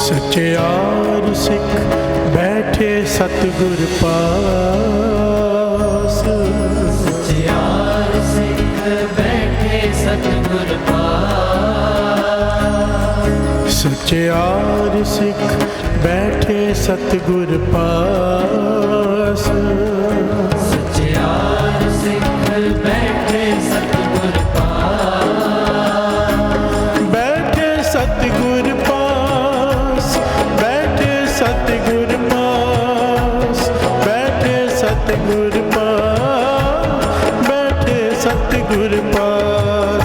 सचियार सिख बैठे सतगुर पास, सचियार सिख बैठे सतगुर पास, सचियार सिख बैठे सतगुर पास, सचियार सिख बैठे सतगुर पास, बैठे सतगुर पास, बैठे सतगुर पास, बैठे सतगुर पास, बैठे सतगुर पास, बैठे सतगुर पास,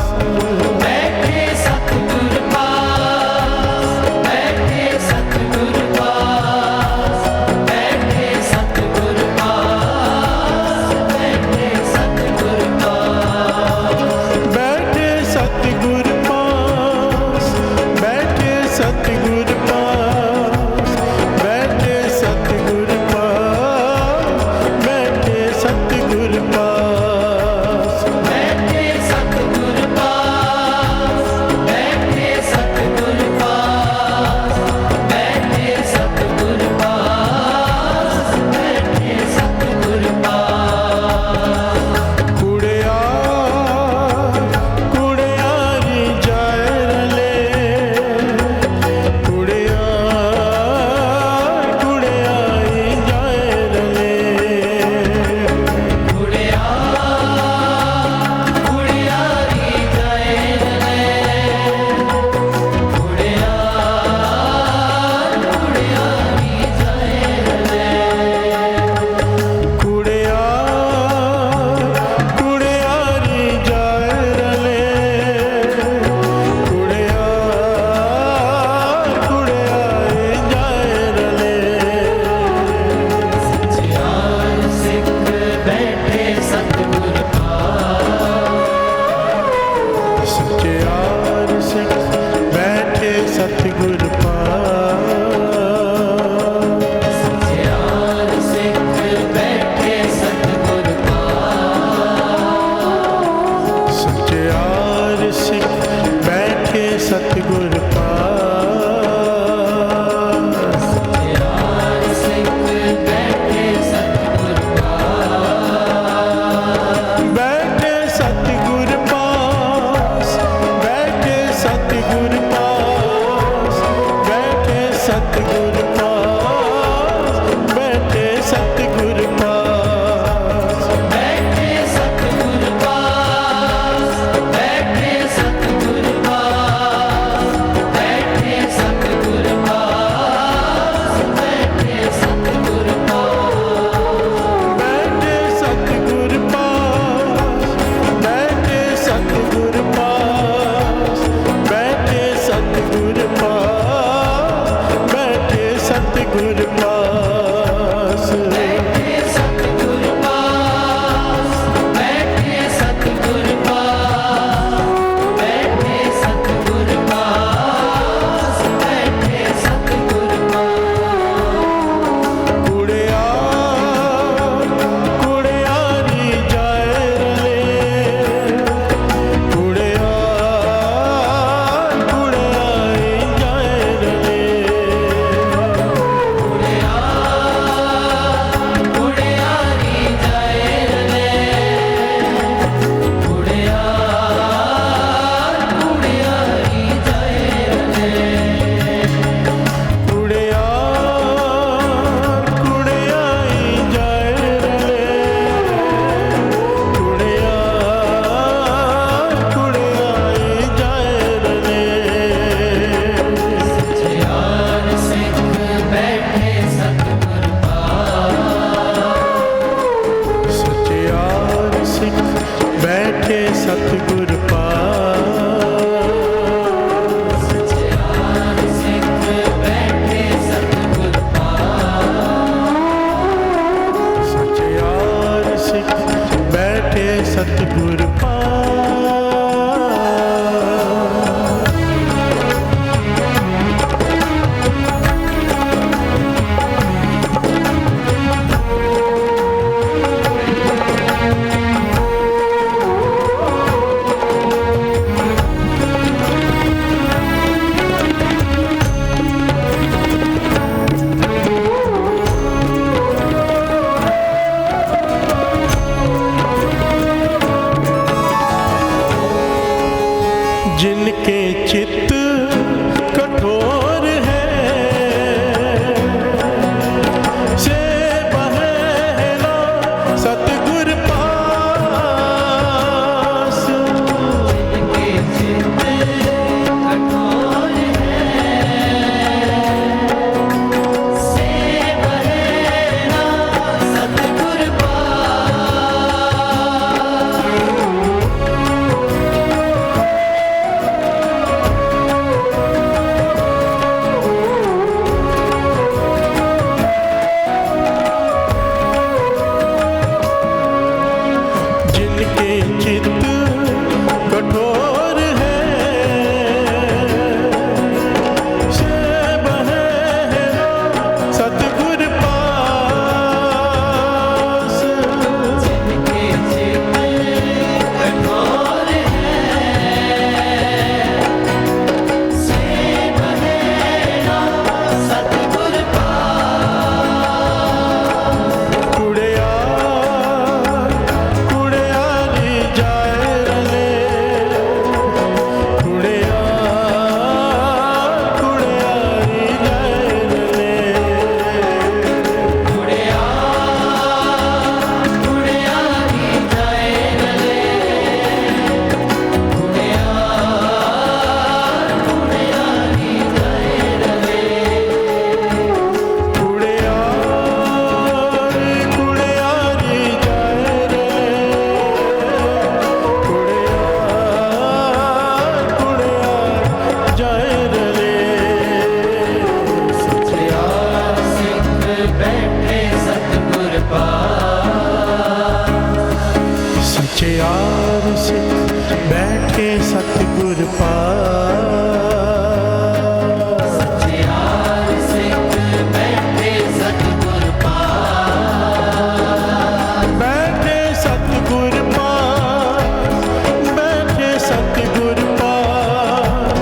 बैठे सतगुर पास, बैठे सतगुर पास, बैठे सतगुर पास, बैठे सतगुर पास, बैठे सतगुर पास, बैठे सतगुर पास, बैठे सतगुर पास, बैठे सतगुर पास, जिनके चित्त कठोर है से बहे ना सतगुर पास। जिनके चित्त कठोर है से बहे ना सतगुर जिनके चित्त कठोर है से बहे ना सतगुर पास। जिनके चित्त कठोर है से बहे ना सतगुर कुड़िया कुड़ियारी जाए रले कुड़िया कुड़ियारी जाए रले कुड़िया कुड़ियारी जाए रले कुड़िया कुड़ियारी जाए रले कुड़िया कुड़ियारी जाए रले कुड़िया कुड़िया जाए रले। सचियार सिख बैठे सतगुर पास। सचियार सिख बैठे सतगुर पास। सचियार सिख बैठे सतगुर पास। बैठे सतगुर पास बैठे सतगुर पास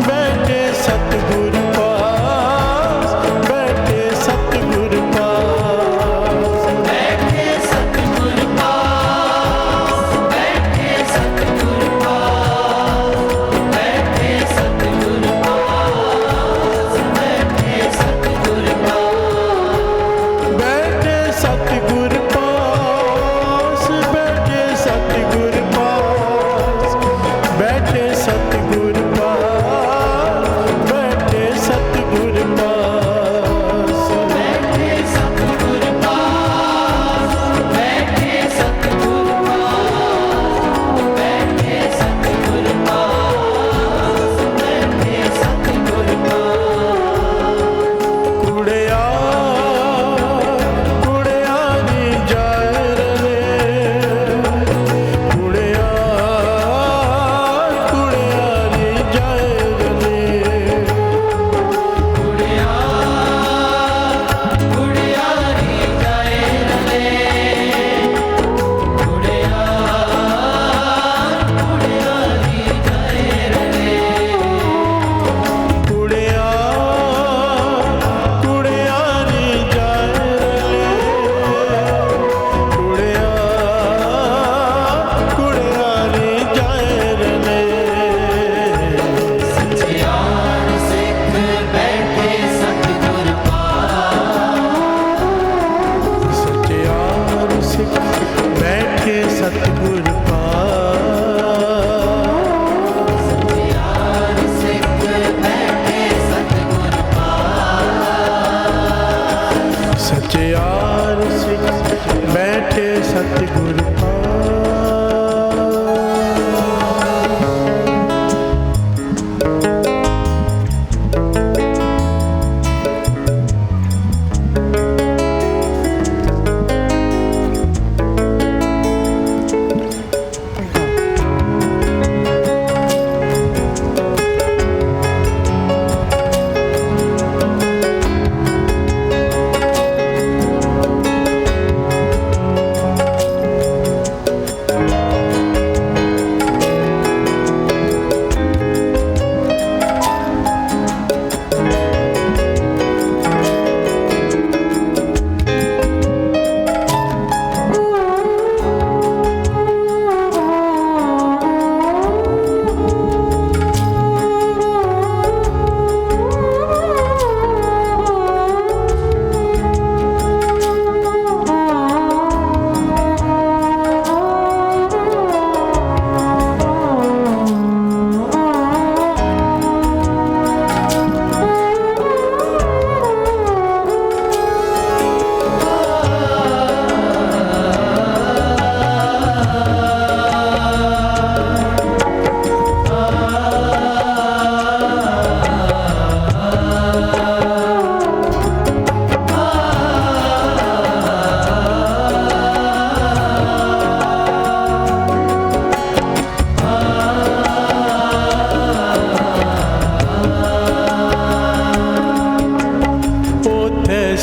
बैठे सतगुर पास बैठे सतगुर पास। बैठे सतगुर पास। बैठे सतगुर पास। बैठे सतगुर पास। बैठे सतगुर पास। बैठे सतगुर पास बैठे सतगुर पास बैठे सतगुर पास बैठे सतगुर पास। बैठे सतगुर पास। बैठे सतगुर पास। बैठे सतगुर पास। बैठे सतगुर पास। कुड़िया कुड़ियारी जाए रले कुड़िया कुड़ियारी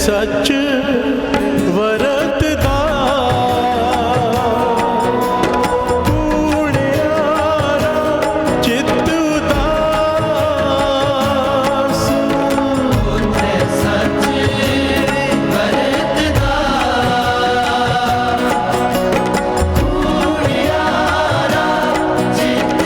सच वरतदा कूड़ियारा चित उदास उथे सच वरतदा कूड़ियारा चित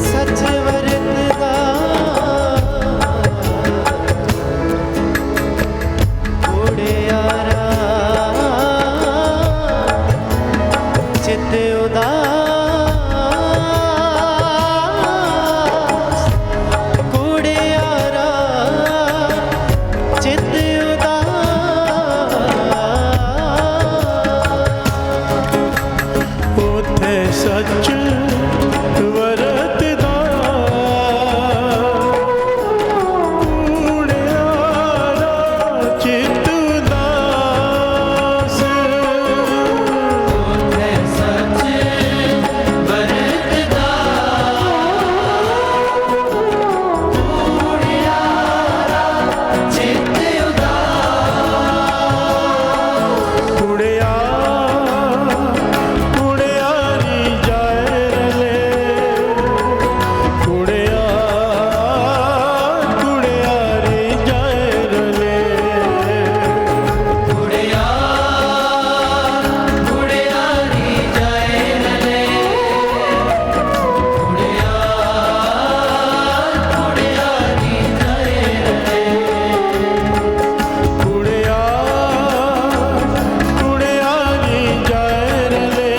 सच वरतदा कूड़ियारा चित उदास उथे सच वरतदा कूड़ियारा चित उदास कुड़ियारी जाए रले कुड़ियारी जाए रले कुड़ियारी जाए रले कुड़ियारी जाए रले कुड़ियारी जाए रले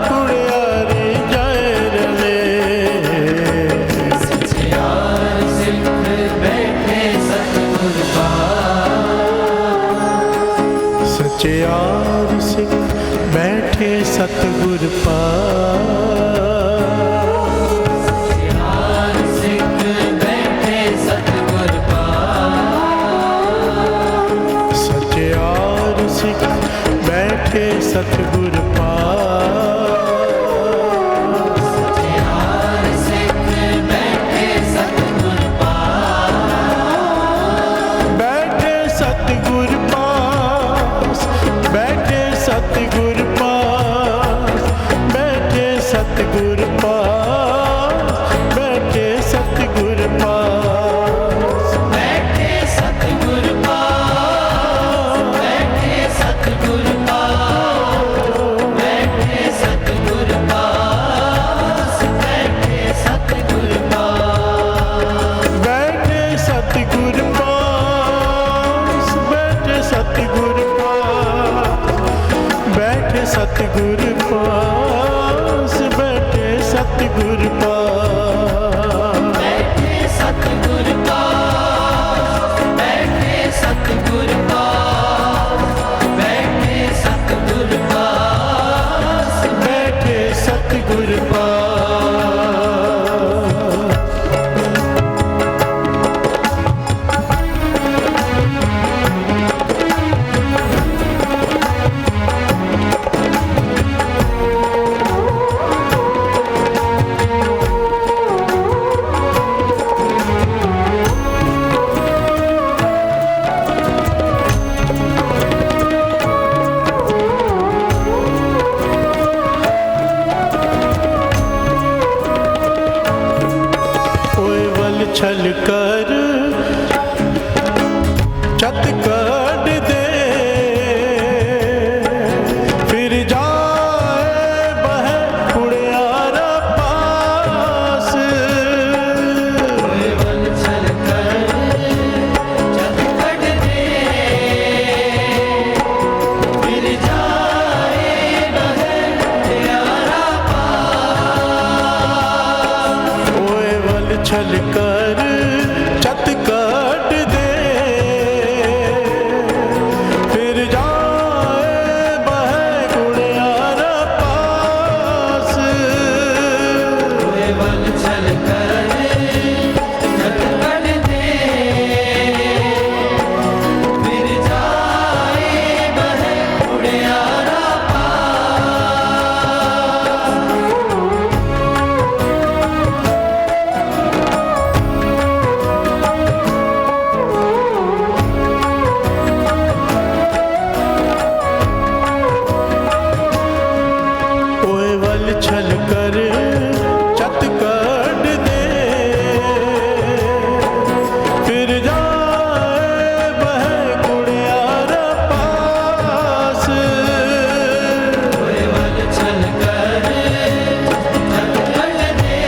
कुड़ियारी जाए रले सचियार सिख बैठे सतगुर पास सचियार सिख बैठे सतगुर पास सचियार सिख बैठे सतगुर पास सचियार सिख बैठे सतगुर पास सचियार सिख बैठे सतगुर पास बैठे सतगुर पास बैठे सतगुर पास बैठे सतगुर पास बैठे सतगुर पास बैठे सतगुर पास बैठे सतगुर पास बैठे सतगुर पास बैठे सतगुर पास बैठे सतगुर पास बैठे सतगुर पास बैठे सतगुर पास बैठे सतगुर पास बैठे सतगुर पास बैठे सतगुर पास बैठे सतगुर पास बैठे सतगुर पास छल कर चत काट दे, फिर जाए बह कुड़ियारा पास। केवल छल कर चत कट दे, फिर जाए बह कुड़ियारा पास। ओए वल छल कर चत काट दे, फिर जाए बह कुड़ियारा पास। केवल छल कर चत कट दे, फिर जाए बह कुड़ियारा ओए वल छल कर चत काट दे, फिर जाए बह कुड़ियारा पास। केवल छल कर चत कट दे,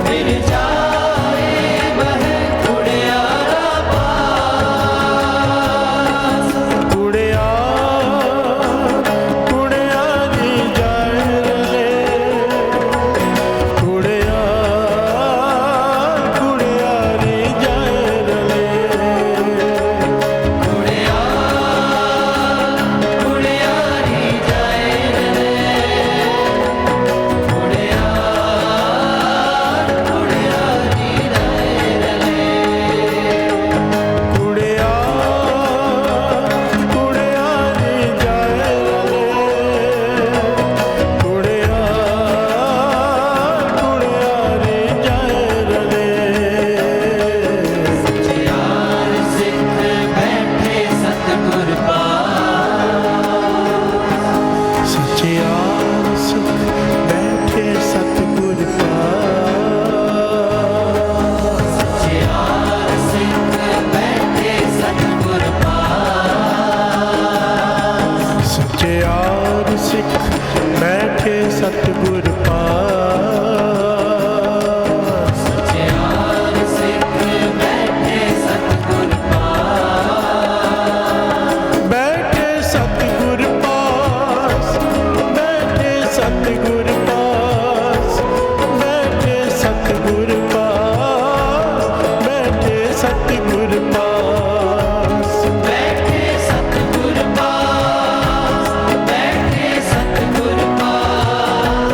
फिर जाए बह कुड़ियारा पास। कुड़िया कुड़ियारी जाए रले, कुड़िया कुड़ियारी जाए रले। कुड़िया कुड़ियारी जाए रले, कुड़िया कुड़ियारी जाए रले। कुड़िया कुड़ियारी जाए रले, कुड़िया कुड़ियारी जाए रले। यार सिख बैठे सतगुर पास। सचियार सुख बैठे सतगुर पास। यार सिख बैठे सतगुर पास। सचियार सिख बैठे सतगुर पास। यार सिख बैठे सतगुर पास। बैठे सतगुर पास, बैठे सतगुर पास, बैठे सतगुर पास, बैठे सतगुर पास। बैठे सतगुर पास, बैठे सतगुर पास,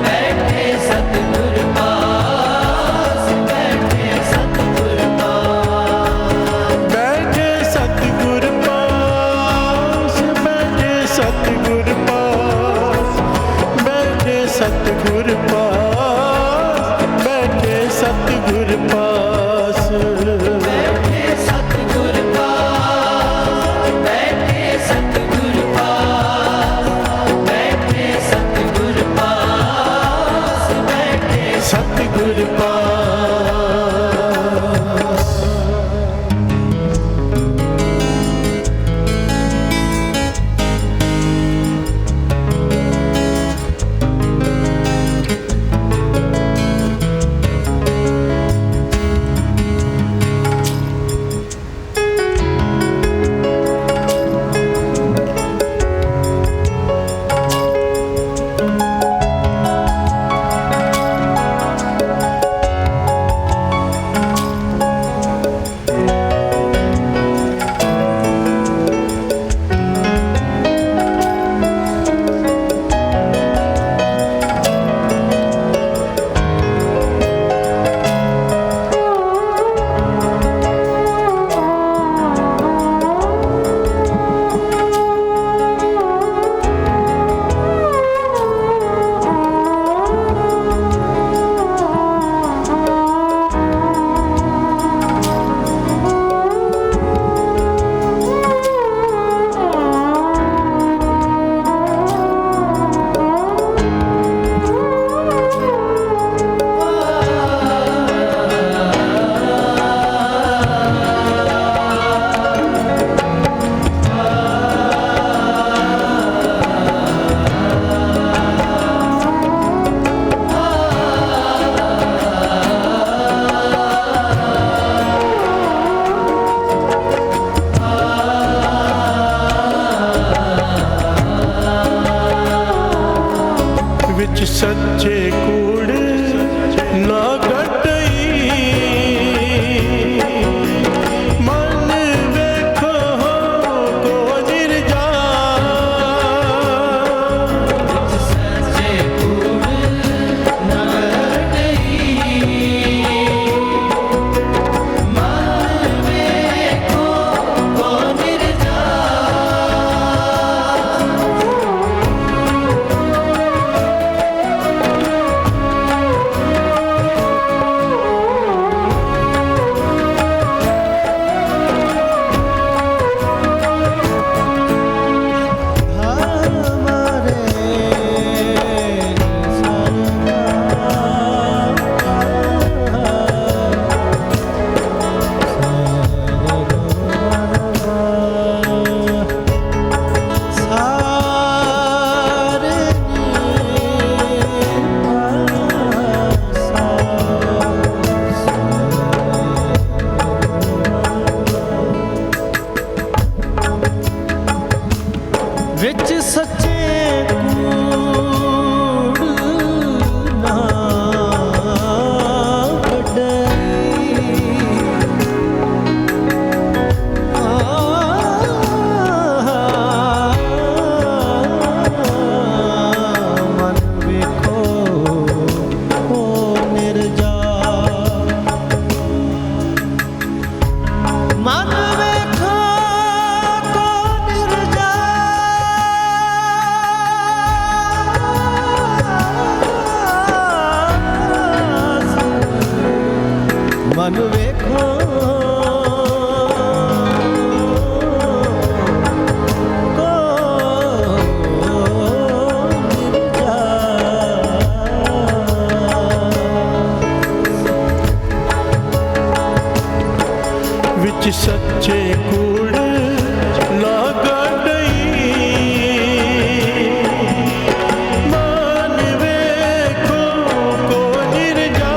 बैठे सतगुर पास, बैठे सतगुर पास। बैठे सतगुर पास, बैठे सतगुर पास, बैठे सतगुर पास, बैठे सतगुर पास। बैठे सतगुर पास, बैठे सतगुर पास, बैठे सतगुर पास, बैठे सतगुर पास। ਵਿੱਚ ਸੱਚੇ ਕੂੜ ਨਾ ਘਟਈ ਮਨ ਵੇਖੋ ਕੋ ਨਿਰਜਾ ਸੱਚੇ ਕੂੜ ਨਾ ਘਟਈ ਮਨ ਵੇਖੋ ਕੋ ਨਿਰਜਾ ਵਿੱਚ ਸੱਚੇ ਕੂੜ ਨਾ ਕੱਢਈ ਮਨ ਵੇਖੋ ਕੋ ਨਿਰਜਾ ਮਨ ਵੇਖੋ ਕੋ ਨਿਰਜਾ ਮਨ ਵੇਖੋ ਕੋ ਨਿਰਜਾ ਵਿੱਚ ਸੱਚੇ ਕੂੜ ਨਾ ਘਟਈ ਮਨ ਵੇਖੋ ਕੋ ਨਿਰਜਾ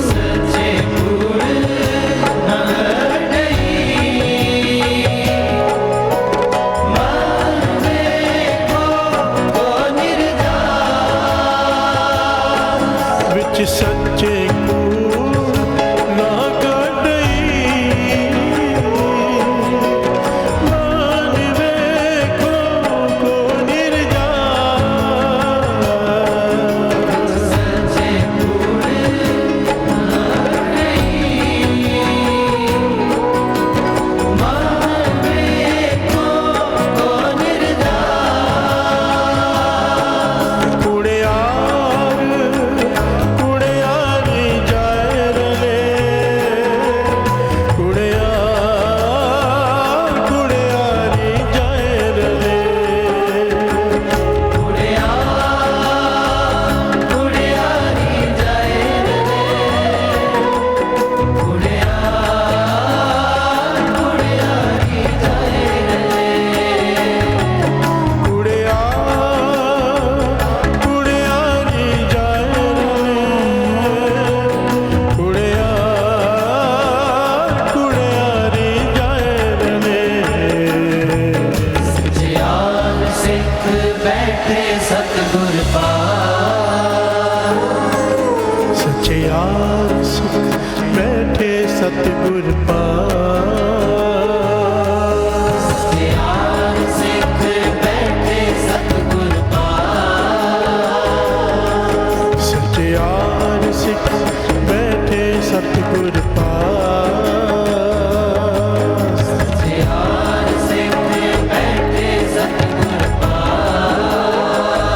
ਸੱਚੇ ਕੂੜ ਨਾ ਘਟਈ ਮਨ ਵੇਖੋ ਕੋ ਨਿਰਜਾ ਵਿੱਚ ਸੱਚੇ ਕੂੜ ਨਾ ਘਟਈ ਮਨ ਵੇਖੋ ਕੋ ਨਿਰਜਾ ਸੱਚੇ ਕੂੜ ਨਾ ਘਟਈ ਮਨ ਵੇਖੋ ਕੋ ਨਿਰਜਾ ਕੁੜਿਆਰੀ ਜਾਏ ਰਲੇ ਕੁੜਿਆਰੀ ਜਾਏ ਰਲੇ ਕੁੜਿਆਰੀ ਜਾਏ ਰਲੇ ਕੁੜਿਆਰੀ ਜਾਏ ਰਲੇ ਕੁੜਿਆਰੀ ਜਾਏ ਰਲੇ ਕੁੜਿਆਰੀ ਜਾਏ ਰਲੇ ਸਚਿਆਰ ਸਿੱਖ ਬੈਠੇ ਸਤਿਗੁਰ ਪਾਸ ਸਚਿਆਰ ਸੁਖ ਬੈਠੇ ਸਤਿਗੁਰ ਪਾਸ ਸਚਿਆਰ ਸਿੱਖ ਬੈਠੇ ਸਤਿਗੁਰ ਪਾਸ ਸਚਿਆਰ ਸਿੱਖ ਬੈਠੇ ਸਤਿਗੁਰ ਪਾਸ ਸਚਿਆਰ ਸਿੱਖ ਬੈਠੇ ਸਤਿਗੁਰ ਪਾਸ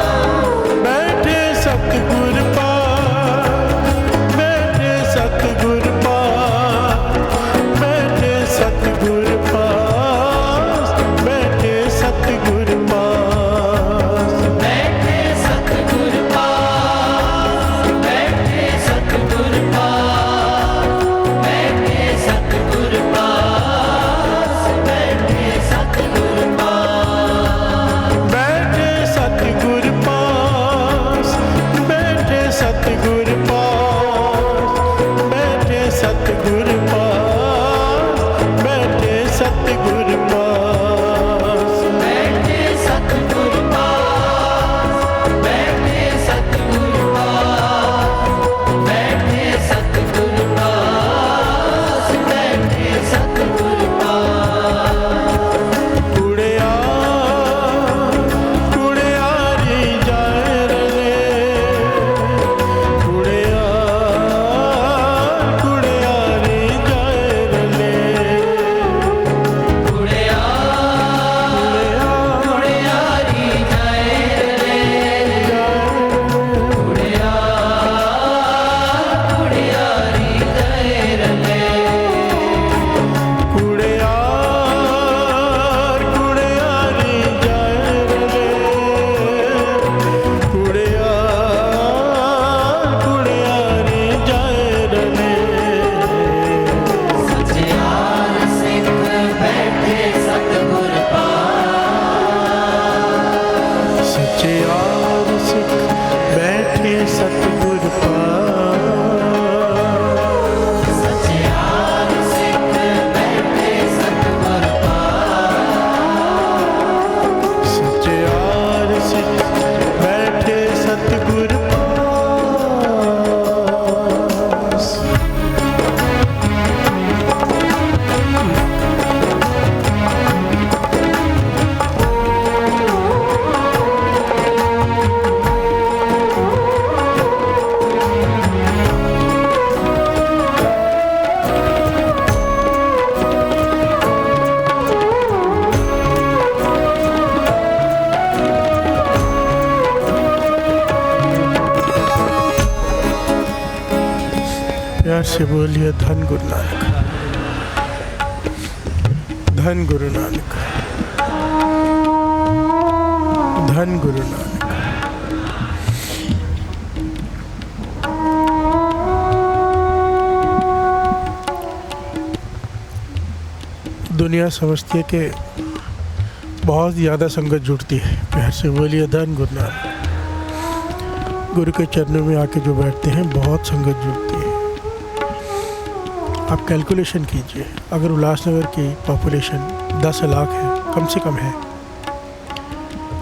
सच्चे और सिख बैठे सतगुर पास, सच्चे और सिख बैठे सतगुर पास, सच्चे और सिख बैठे सतगुर पास। प्यार से बोलिए धन गुरु नानक, धन गुरु नानक, धन गुरु नानक। दुनिया समझती है कि बहुत ज़्यादा संगत जुड़ती है। प्यार से बोलिए धन गुरु नानक। गुरु के चरणों में आके जो बैठते हैं बहुत संगत जुड़ती है। आप कैलकुलेशन कीजिए, अगर उल्लासनगर की पॉपुलेशन 10 लाख है, कम से कम है,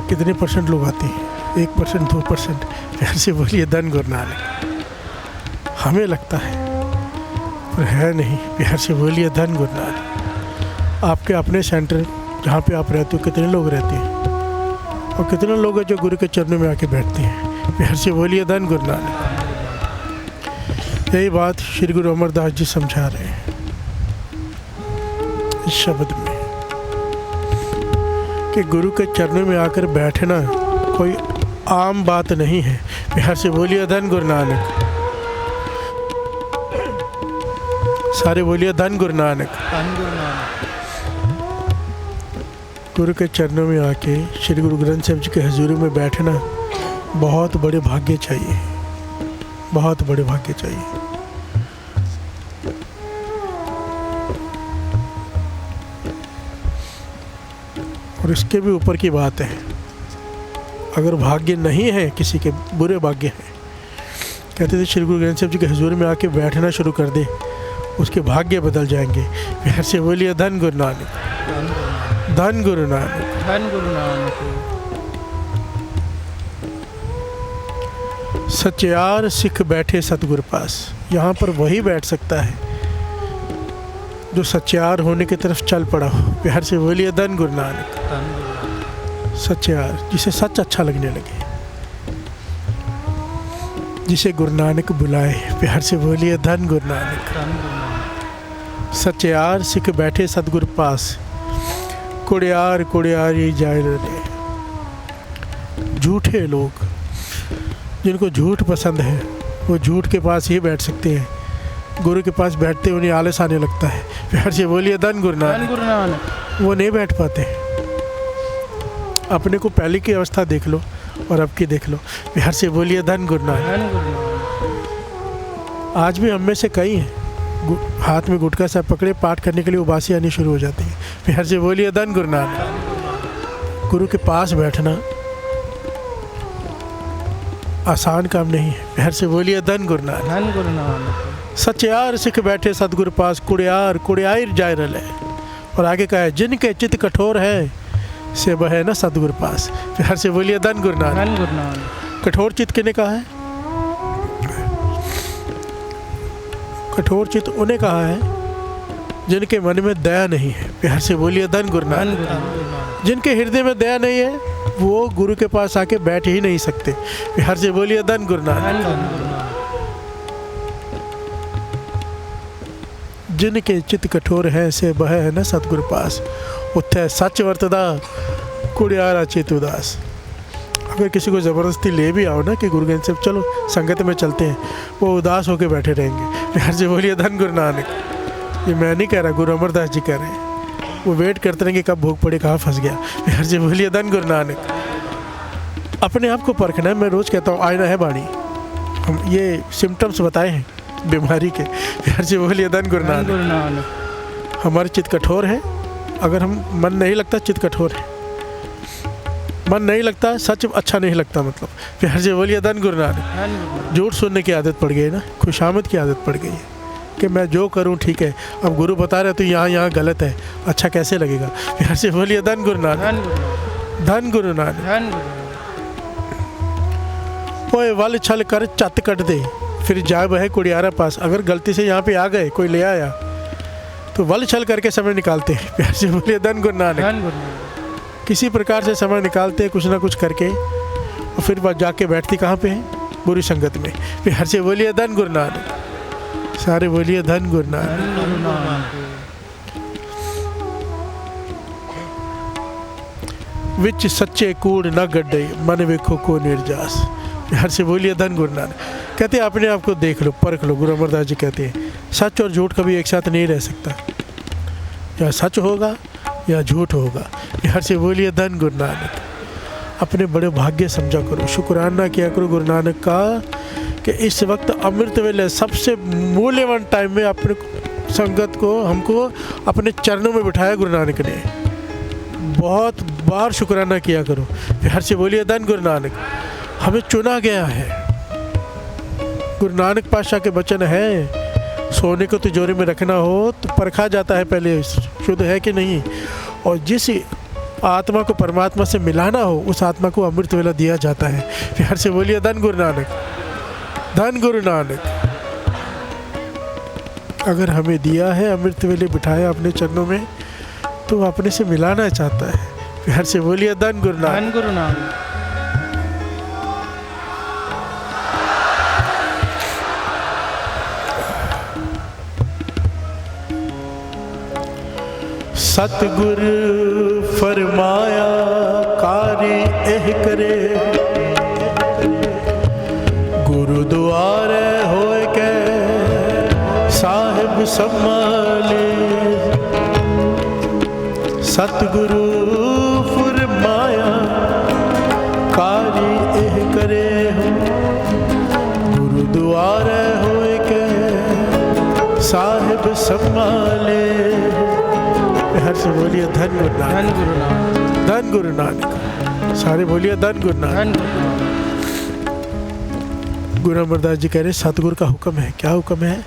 कितने परसेंट लोग आते हैं? 1%, 2%। प्यार से बोलिए धन गुरु नानक। हमें लगता है पर है नहीं। प्यार से बोलिए धन गुरु नानक। आपके अपने सेंटर जहाँ पे आप रहते हो कितने लोग रहते हैं और कितने लोग हैं जो गुरु के चरणों में आके बैठते हैं? प्यार से बोलिए धन गुरु नानक। यही बात श्री गुरु अमरदास जी समझा रहे हैं इस शब्द में कि गुरु के चरणों में आकर बैठना कोई आम बात नहीं है। प्यार से बोलिए धन गुरु नानक। सारे बोलिए धन गुरु नानक। धन गुरु नानक। गुरु के चरणों में आके श्री गुरु ग्रंथ साहिब जी के हजूरी में बैठना बहुत बड़े भाग्य चाहिए, बहुत बड़े भाग्य चाहिए। और इसके भी ऊपर की बात है, अगर भाग्य नहीं है किसी के, बुरे भाग्य हैं, कहते थे श्री गुरु ग्रंथ साहिब जी के हजूर में आके बैठना शुरू कर दे, उसके भाग्य बदल जाएंगे। प्यार से बोलिए धन गुरु नानक, धन गुरु नानक, धन गुरु नानक। सच्चार सिख बैठे सतगुर पास। यहाँ पर वही बैठ सकता है जो सच्चार होने की तरफ चल पड़ा हो। प्यार से बोलिए धन गुरु नानक। सच्चार, जिसे सच अच्छा लगने लगे, जिसे गुरु नानक बुलाए। प्यार से बोलिए धन गुरु नानक। सच्चार सिख बैठे सतगुर पास, कुड़ियार कुड़ियार ही जाए रे। झूठे लोग जिनको झूठ पसंद है वो झूठ के पास ही बैठ सकते हैं, गुरु के पास बैठते उन्हें आलस आने लगता है। प्यार से बोलिए धन गुरु नानक। वो नहीं बैठ पाते। अपने को पहले की अवस्था देख लो और अब की देख लो। प्यार से बोलिए धन गुरु नानक। आज भी हम में से कई हैं हाथ में गुटखा सा पकड़े पाठ करने के लिए उबासी आनी शुरू हो जाती है। प्यार से बोलिए धन गुरु नानक। गुरु के पास बैठना आसान काम नहीं है। प्यार से बोलिए धन गुरु नानक। सच्चार सिख बैठे सतगुर पास, कुड़ियार कुड़ियार जाय रले। और आगे कहा है जिनके चित्त कठोर है से बहे न सतगुर पास। प्यार से बोलिए धन गुरु नानक। कठोर चित्त किने कहा है? कठोर चित्त उन्हें कहा है जिनके मन में दया नहीं है। प्यार से बोलिए धन गुरु नानक। जिनके हृदय में दया नहीं है वो गुरु के पास आके बैठ ही नहीं सकते। प्यार से बोलिए धन गुरु नानक। जिनके चित्त कठोर है से बह है न सतगुर पास, उत्थे सच वर्तदा कुड़ियारा चित उदास। अगर किसी को ज़बरदस्ती ले भी आओ ना कि गुरु ग्रंथ साहिब चलो संगत में चलते हैं, वो उदास होकर बैठे रहेंगे। प्यार से बोलिए धन गुरु नानक। ये मैं नहीं कह रहा, गुरु अमरदास जी कह रहे हैं। वो वेट करते रहेंगे कब भूख पड़े, कहाँ फंस गया। प्यार से बोलिए धन गुरु नानक। अपने आप को परखना है। मैं रोज़ कहता हूँ आईना है बाणी। हम ये सिम्टम्स बताए हैं बीमारी के। प्यार से बोलिए धन गुरु नानक। हमारे चित्त कठोर है, अगर हम मन नहीं लगता चित्त कठोर है, मन नहीं लगता, सच अच्छा नहीं लगता, मतलब प्यार से बोलिए धन गुरु नानक। झूठ सुनने की आदत पड़ गई है ना, खुशामद की आदत पड़ गई है कि मैं जो करूं ठीक है, अब गुरु बता रहे तो यहाँ गलत है, अच्छा कैसे लगेगा। प्यार से बोलिए धन गुरु नानक, धन गुरु नानक। ओए वल छल कर चत कट दे, फिर जाए वह कुड़ियारा पास। अगर गलती से यहाँ पे आ गए, कोई ले आया, तो वल छल करके समय निकालते हैं। प्यार से बोलिए धन गुरु नानक। किसी प्रकार से समय निकालते हैं, कुछ ना कुछ करके, और फिर बात जाके बैठती कहाँ पे है, बुरी संगत में। प्यार से बोलिए धन गुरु नानक, सारे बोलिए धन गुरु नानक। विच सच्चे कूड़ न गड्ढे, मन वेखो को निर्जास। प्यार से बोलिए धन गुरु नानक। कहते हैं अपने आप को देख लो, परख लो। गुरु अमरदास जी कहते हैं सच और झूठ कभी एक साथ नहीं रह सकता, या सच होगा या झूठ होगा। प्यार से बोलिए धन गुरु नानक। अपने बड़े भाग्य समझा करो, शुक्राना किया करो गुरु नानक का कि इस वक्त अमृत वेले सबसे मूल्यवान टाइम में अपने संगत को, हमको अपने चरणों में बिठाया गुरु नानक ने। बहुत बार शुक्राना किया करो। प्यार से बोलिए धन गुरु नानक। हमें चुना गया है, गुरु नानक पातशाह के वचन है, सोने को तिजोरी में रखना हो तो परखा जाता है पहले शुद्ध है कि नहीं, और जिस आत्मा को परमात्मा से मिलाना हो उस आत्मा को अमृत वेला दिया जाता है। प्यार से बोलिए धन गुरु नानक, धन गुरु नानक। अगर हमें दिया है, अमृत वेले बिठाया अपने चरणों में, तो वो अपने से मिलाना चाहता है। प्यार से बोलिए धन गुरु नानक, धन गुरु नानक। सतगुर फरमाया कारी एह करे, गुरुद्वारे होए के साहिब संभाले। सतगुरु फरमाया कारी एह करे, गुरुद्वारे होए के साहिब संभाले। हर से बोलिए धन गुरु नानक, धन गुरु नानक, धन गुरु नानक। सारे बोलिए धन गुरु नानक। गुरु अमरदास जी कह रहे सतगुरु का हुक्म है। क्या हुक्म है?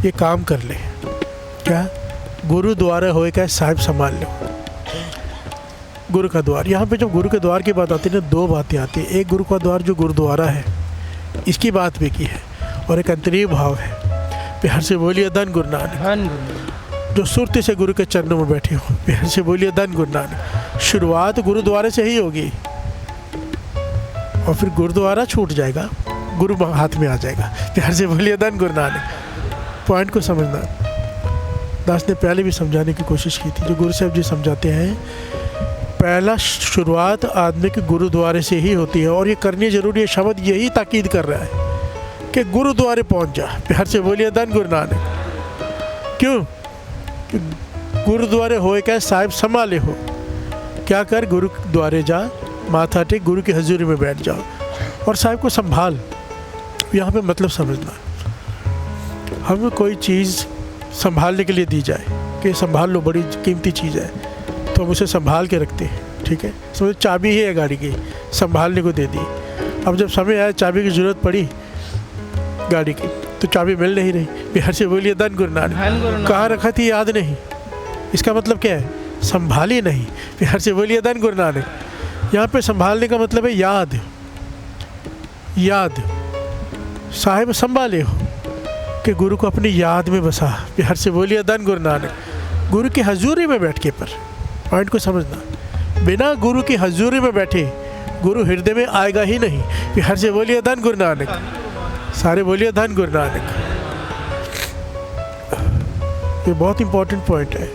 ये काम कर ले। क्या? गुरु द्वारा होए क्या साहिब संभाल लो। गुरु का द्वार, यहाँ पे जब गुरु के द्वार की बात आती है ना, दो बातें आती है। एक गुरु का द्वार जो गुरुद्वारा है, इसकी बात भी की है, और एक अंतरीय भाव है। प्यार से बोलिए धन गुरु नानक। धन गुरु, जो सुरती से गुरु के चरणों में बैठे हो, प्यार से बोलिए धन गुरु नानक। शुरुआत गुरुद्वारे से ही होगी, और फिर गुरुद्वारा छूट जाएगा, गुरु हाथ में आ जाएगा। प्यार से बोलिए धन गुरु नानक। पॉइंट को समझना, दास ने पहले भी समझाने की कोशिश की थी। जो गुरु साहब जी समझाते हैं, पहला शुरुआत आदमी के गुरुद्वारे से ही होती है, और ये करनी जरूरी है। शब्द यही ताकीद कर रहा है कि गुरुद्वारे पहुंच जा। प्यार से बोलिए धन गुरु नानक। क्यों? कि गुरुद्वारे होए क्या साहिब संभाले हो। क्या कर? गुरुद्वारे जा, माथा टेक, गुरु की हजूरी में बैठ जाओ, और साहिब को संभाल। यहाँ पे मतलब समझना, हमें कोई चीज़ संभालने के लिए दी जाए कि संभाल लो, बड़ी कीमती चीज़ है, तो हम उसे संभाल के रखते हैं। ठीक है, समझो चाबी ही है गाड़ी की, संभालने को दे दी। अब जब समय आया, चाबी की ज़रूरत पड़ी गाड़ी की, तो चाबी मिल नहीं रही। प्यार से बोलिए धन गुरु नानक। कहाँ रखा थी याद नहीं, इसका मतलब क्या है? संभाली नहीं। प्यार से बोलिए धन गुरु नानक। यहाँ पे संभालने का मतलब है याद, याद। साहिब संभाले हो कि गुरु को अपनी याद में बसा। प्यार से बोलिए धन गुरु नानक। गुरु की हजूरी में बैठ के, पर पॉइंट को समझना, बिना गुरु की हजूरी में बैठे गुरु हृदय में आएगा ही नहीं। प्यार से बोलिए धन गुरु नानक। सारे बोलिए धन गुरु नानक। ये बहुत इंपॉर्टेंट पॉइंट है।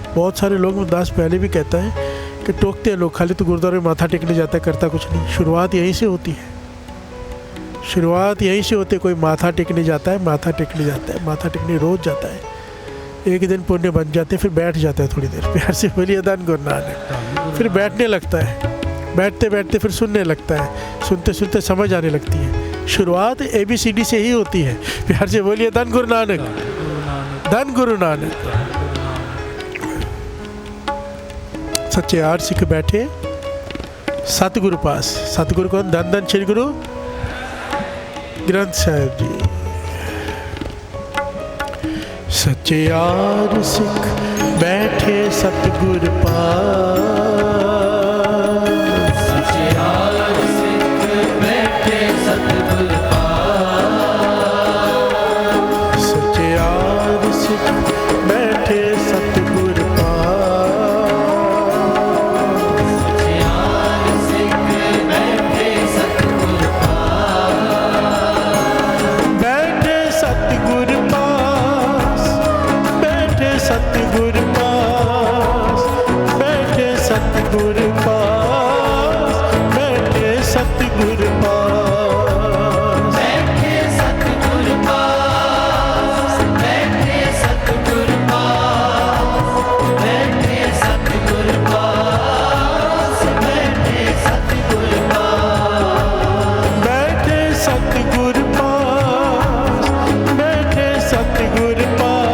बहुत सारे लोग, दास पहले भी कहता है कि टोकते हैं लोग, खाली तो गुरुद्वारे में माथा टेकने जाता है, करता कुछ नहीं। शुरुआत यहीं से होती है, शुरुआत यहीं से होती है। कोई माथा टेकने जाता है, माथा टेकने जाता है, माथा टेकने रोज जाता है, एक दिन पुण्य बन जाते हैं, फिर बैठ जाता है थोड़ी देर। प्यार से बोलिए धन गुरु नानक। फिर बैठने लगता है, बैठते बैठते फिर सुनने लगता है, सुनते सुनते समझ आने लगती है। शुरुआत ABCD से ही होती है। प्यार से बोलिए धन गुरु नानक, धन गुरु नानक। सच्चे 8 सिख बैठे, सतगुरु पास। सतगुरु कौन? धन धन श्री गुरु ग्रंथ साहिब जी। सच्चे यार सिख बैठे सतगुर पास, सच्चे यार सिख बैठे सतगुर पास, सच्चे यार सिख बैठे सतगुर पास, सच्चे यार सिख बैठे सतगुर पास, बैठे सतगुर पास, बैठे सतगुर पास, बैठे सतगुर पास, बैठे सतगुर पास, बैठे सतगुर पास, बैठे सतगुर पास, बैठे सतगुर पास, बैठे सतगुर पास, बैठे सतगुर पास, बैठे सतगुर पास,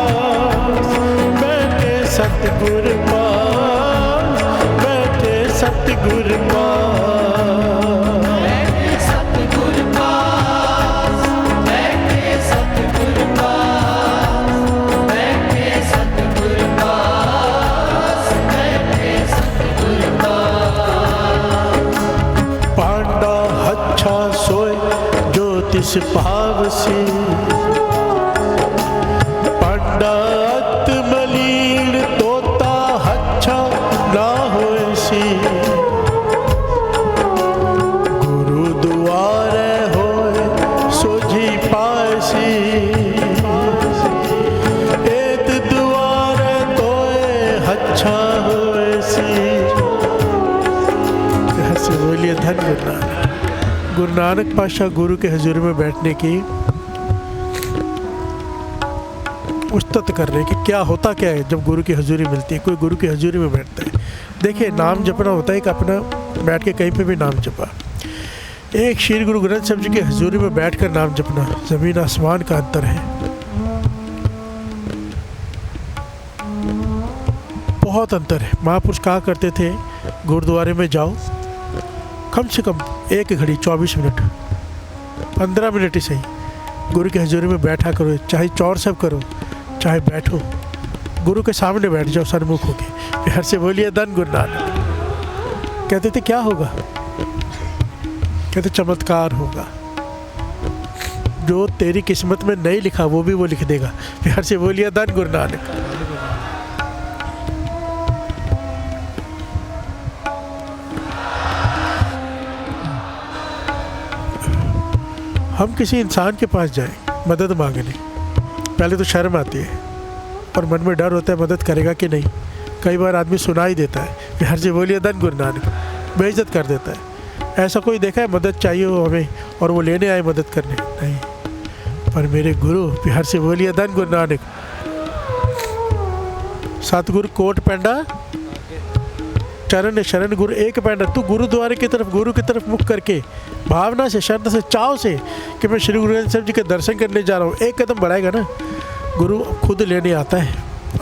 बैठे सतगुर पास, बैठे सतगुर पास, बैठे सतगुर पास, बैठे सतगुर पास, बैठे सतगुर पास, बैठे सतगुर पास, पांडा अच्छा सोए जो तिस पावसी, पांडा अत मलीन तोता अच्छा ना होसी, गुरु दुआरे होए सोझी पासी, एत दुआरे तोए अच्छा होसी। से बोलिए धन गुरु नानक। गुरु नानक पातशाह गुरु के हजूर में बैठने की उस्तत कर रहे हैं कि क्या होता क्या है जब गुरु की हजूरी मिलती है, कोई गुरु की हजूरी में बैठता है। देखिए, नाम जपना होता है कि अपना बैठ के कहीं पे भी नाम जपा। एक श्री गुरु ग्रंथ साहिब जी की हजूरी में बैठकर नाम जपना, जमीन आसमान का अंतर है, बहुत अंतर है। महापुरुष कहा करते थे, गुरुद्वारे में जाओ, कम से कम एक घड़ी 24 मिनट 15 मिनट ही सही गुरु की हजूरी में बैठा करो, चाहे चौर सब करो, चाहे बैठो, गुरु के सामने बैठ जाओ सन्मुख होके। फिर से बोलिए धन गुरु नानक। कहते थे क्या होगा? कहते चमत्कार होगा, जो तेरी किस्मत में नहीं लिखा वो भी वो लिख देगा। फिर से बोलिए धन गुरु नानक। हम किसी इंसान के पास जाएं मदद मांगने, पहले तो शर्म आती है और मन में डर होता है मदद करेगा कि नहीं। कई बार आदमी सुना ही देता है, बिहार से बोलिए धन गुरु नानक, बेइज्जत कर देता है। ऐसा कोई देखा है मदद चाहिए हो हमें और वो लेने आए मदद करने? नहीं। पर मेरे गुरु, बिहार से बोलिए धन गुरु नानक। सतगुरु कोट पैंडा चरण शरण गुरु एक पैंडा। तू गुरुद्वारे की तरफ, गुरु की तरफ मुख करके भावना से, श्रद्धा से, चाव से कि मैं श्री गुरु ग्रंथ साहिब जी के दर्शन करने जा रहा हूँ, एक कदम बढ़ाएगा ना, गुरु खुद लेने आता है।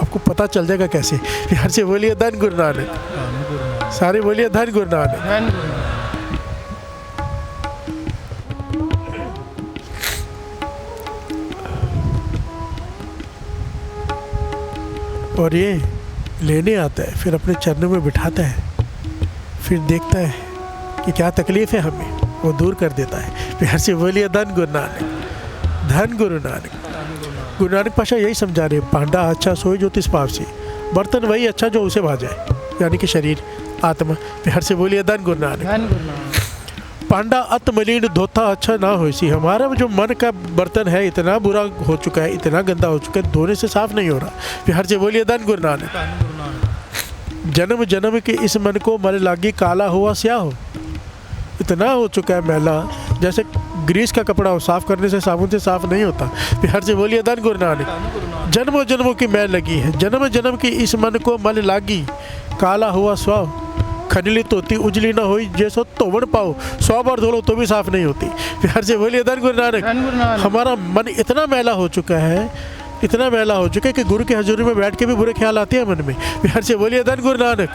आपको पता चल जाएगा कैसे। यार से बोलिए धन गुरु नानक, सारे बोलिए धन गुरु नानक। और ये लेने आता है, फिर अपने चरणों में बिठाता है, फिर देखता है कि क्या तकलीफ है हमें, वो दूर कर देता है। फिर से बोलिए धन गुरु नानक, धन गुरु नानक। गुरु नानक पातशाह यही समझा रहे, पांडा अच्छा सोए जो तिस पावसी, बर्तन वही अच्छा जो उसे भा जाए, यानी कि शरीर, आत्मा। फिर से बोलिए धन गुरु नानक। पांडा अत मलिन धोता अच्छा ना होसी। हमारा जो मन का बर्तन है इतना बुरा हो चुका है, इतना गंदा हो चुका है, धोने से साफ नहीं हो रहा। फिर से बोलिए धन गुरु नानक। जन्म जन्म के इस मन को मल लागी, काला हुआ स्याह हो। इतना हो चुका है मैला, जैसे ग्रीस का कपड़ा हो, साफ करने से, साबुन से साफ नहीं होता। फिर से बोलिए धन गुरु नानक। जन्मों जन्मों की मैल लगी है, जन्म जन्म की इस मन को मल लागी, काला हुआ स्वाव। खनली तोती उजली ना हुई, जैसो तोवण पाओ, 100 बार धो लो तो भी साफ नहीं होती। फिर से बोलिए धन गुरु नानक। हमारा मन इतना मैला हो चुका है, इतना मैला हो चुका है कि गुरु की हजूरी में बैठ के भी बुरे ख्याल आते हैं मन में। फिर से बोलिए धन गुरु नानक।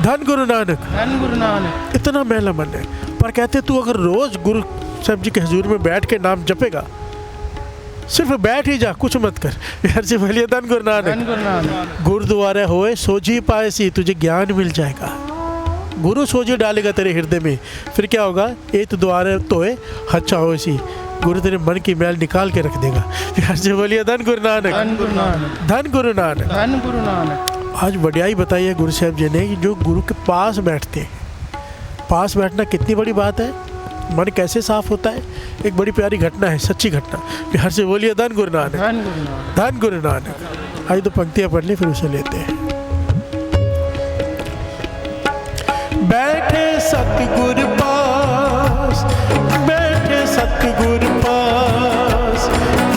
धन गुरु नानक। धन गुरु नानक। इतना मैला मन है, पर कहते तू अगर रोज गुरु साहब जी के हजूर में बैठ के नाम जपेगा, सिर्फ बैठ ही जा, कुछ मत कर, यार से बोलिए धन गुरु धन नानक। गुरु नानक। गुरुद्वारे होए सोझी पाए सी, तुझे ज्ञान मिल जाएगा। गुरु सोझी डालेगा तेरे हृदय में, फिर क्या होगा, एक द्वारे तोए अच्छा हो सी, गुरु तेरे मन की मैल निकाल के रख देगा। यार से बोलिए धन गुरु नानक। धन गुरु नानक। धन गुरु नानक। धन गुरु नानक। आज बढ़ियाई बताई है गुरु साहब जी ने कि जो गुरु के पास बैठते हैं, पास बैठना कितनी बड़ी बात है, मन कैसे साफ होता है। एक बड़ी प्यारी घटना है, सच्ची घटना। बिहार से बोलिए धन गुरु नानक। धन गुरु नानक। धन गुरु नानक। आज तो पंक्तियां पढ़ ली, फिर उसे लेते हैं। बैठे सतगुरु पास, बैठे सतगुरु पास,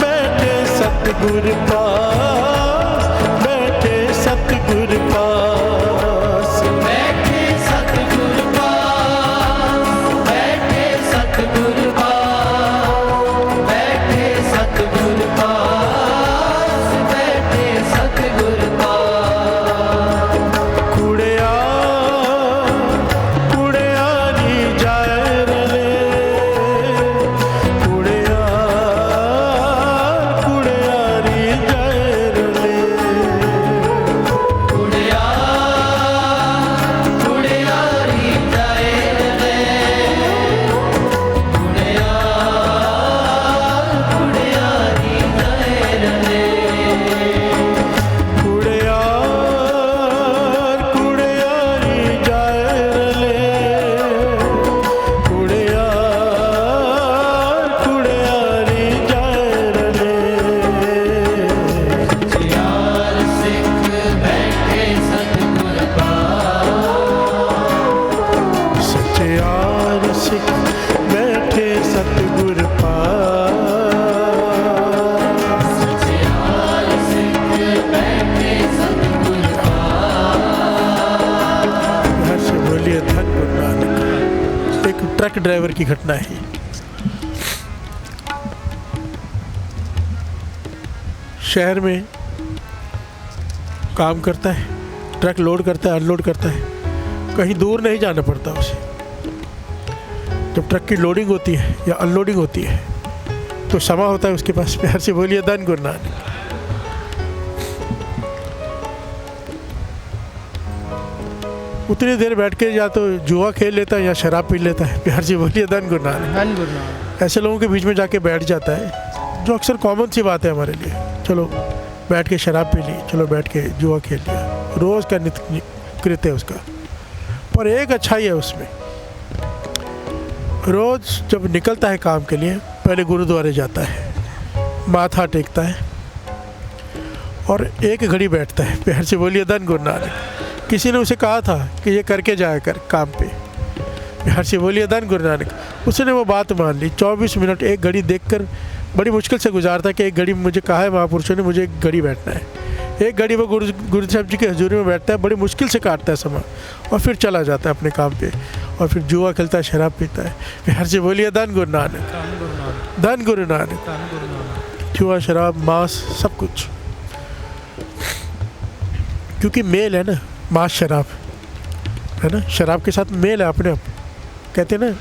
बैठे सतगुरु पास, बैठे सतगुरु पास, बैठे सतगुरु पास, बैठे सतगुरु पास, बैठे सतगुरु पास, बैठे सतगुरु पास। कुड़िया कुड़ियारी जाए रले, कुड़िया कुड़ियारी जाए रले, कुड़िया कुड़ियारी जाए रे, कुड़िया कुड़ियारी जाए रे, कुड़िया कुड़ियारी जाए रले, कुड़िया कुड़ियारी जाए रले। यार सिख बैठे सतगुरु पास, सच्चे यार सिख बैठे सतगुरु पास। यार सिख बैठे सतगुरु पास। घर से बोलिए धन गुरु नानक। एक ट्रक ड्राइवर की घटना है। शहर में काम करता है, ट्रक लोड करता है, अनलोड करता है, कहीं दूर नहीं जाना पड़ता उसे। जब ट्रक की लोडिंग होती है या अनलोडिंग होती है तो समय होता है उसके पास। प्यार से बोलिए धन गुरु नानक। उतनी देर बैठ के या तो जुआ खेल लेता है या शराब पी लेता है। प्यार से बोलिए धन गुरु नानक। धन गुरु नानक। ऐसे लोगों के बीच में जाके बैठ जाता है, जो अक्सर कॉमन सी बात है हमारे लिए। चलो बैठ के शराब पी ली, चलो बैठ के जुआ खेल लिया, रोज़ का नित्य कृत्य है उसका। पर एक अच्छाई है उसमें, रोज़ जब निकलता है काम के लिए पहले गुरुद्वारे जाता है, माथा टेकता है और एक घड़ी बैठता है। प्यार से बोलिए धन गुरु नानक। किसी ने उसे कहा था कि ये करके जाया कर काम पे। प्यार से बोलिए धन गुरु नानक। उसने वो बात मान ली। 24 मिनट एक घड़ी देखकर बड़ी मुश्किल से गुजारता कि एक घड़ी मुझे कहा है महापुरुषों ने, मुझे एक घड़ी बैठना है। एक घड़ी वो गुरु साहब जी के हजूरी में बैठता है, बड़ी मुश्किल से काटता है समय और फिर चला जाता है अपने काम पे और फिर जुआ खेलता है, शराब पीता है। प्यार से बोलिए धन गुरु नानक। धन गुरु नानक। धन गुरु नानक। धन गुरु नानक। जुआ, शराब, मांस, सब कुछ, क्योंकि मेल है ना, मांस शराब है ना, शराब के साथ मेल है अपने आप। कहते हैं ना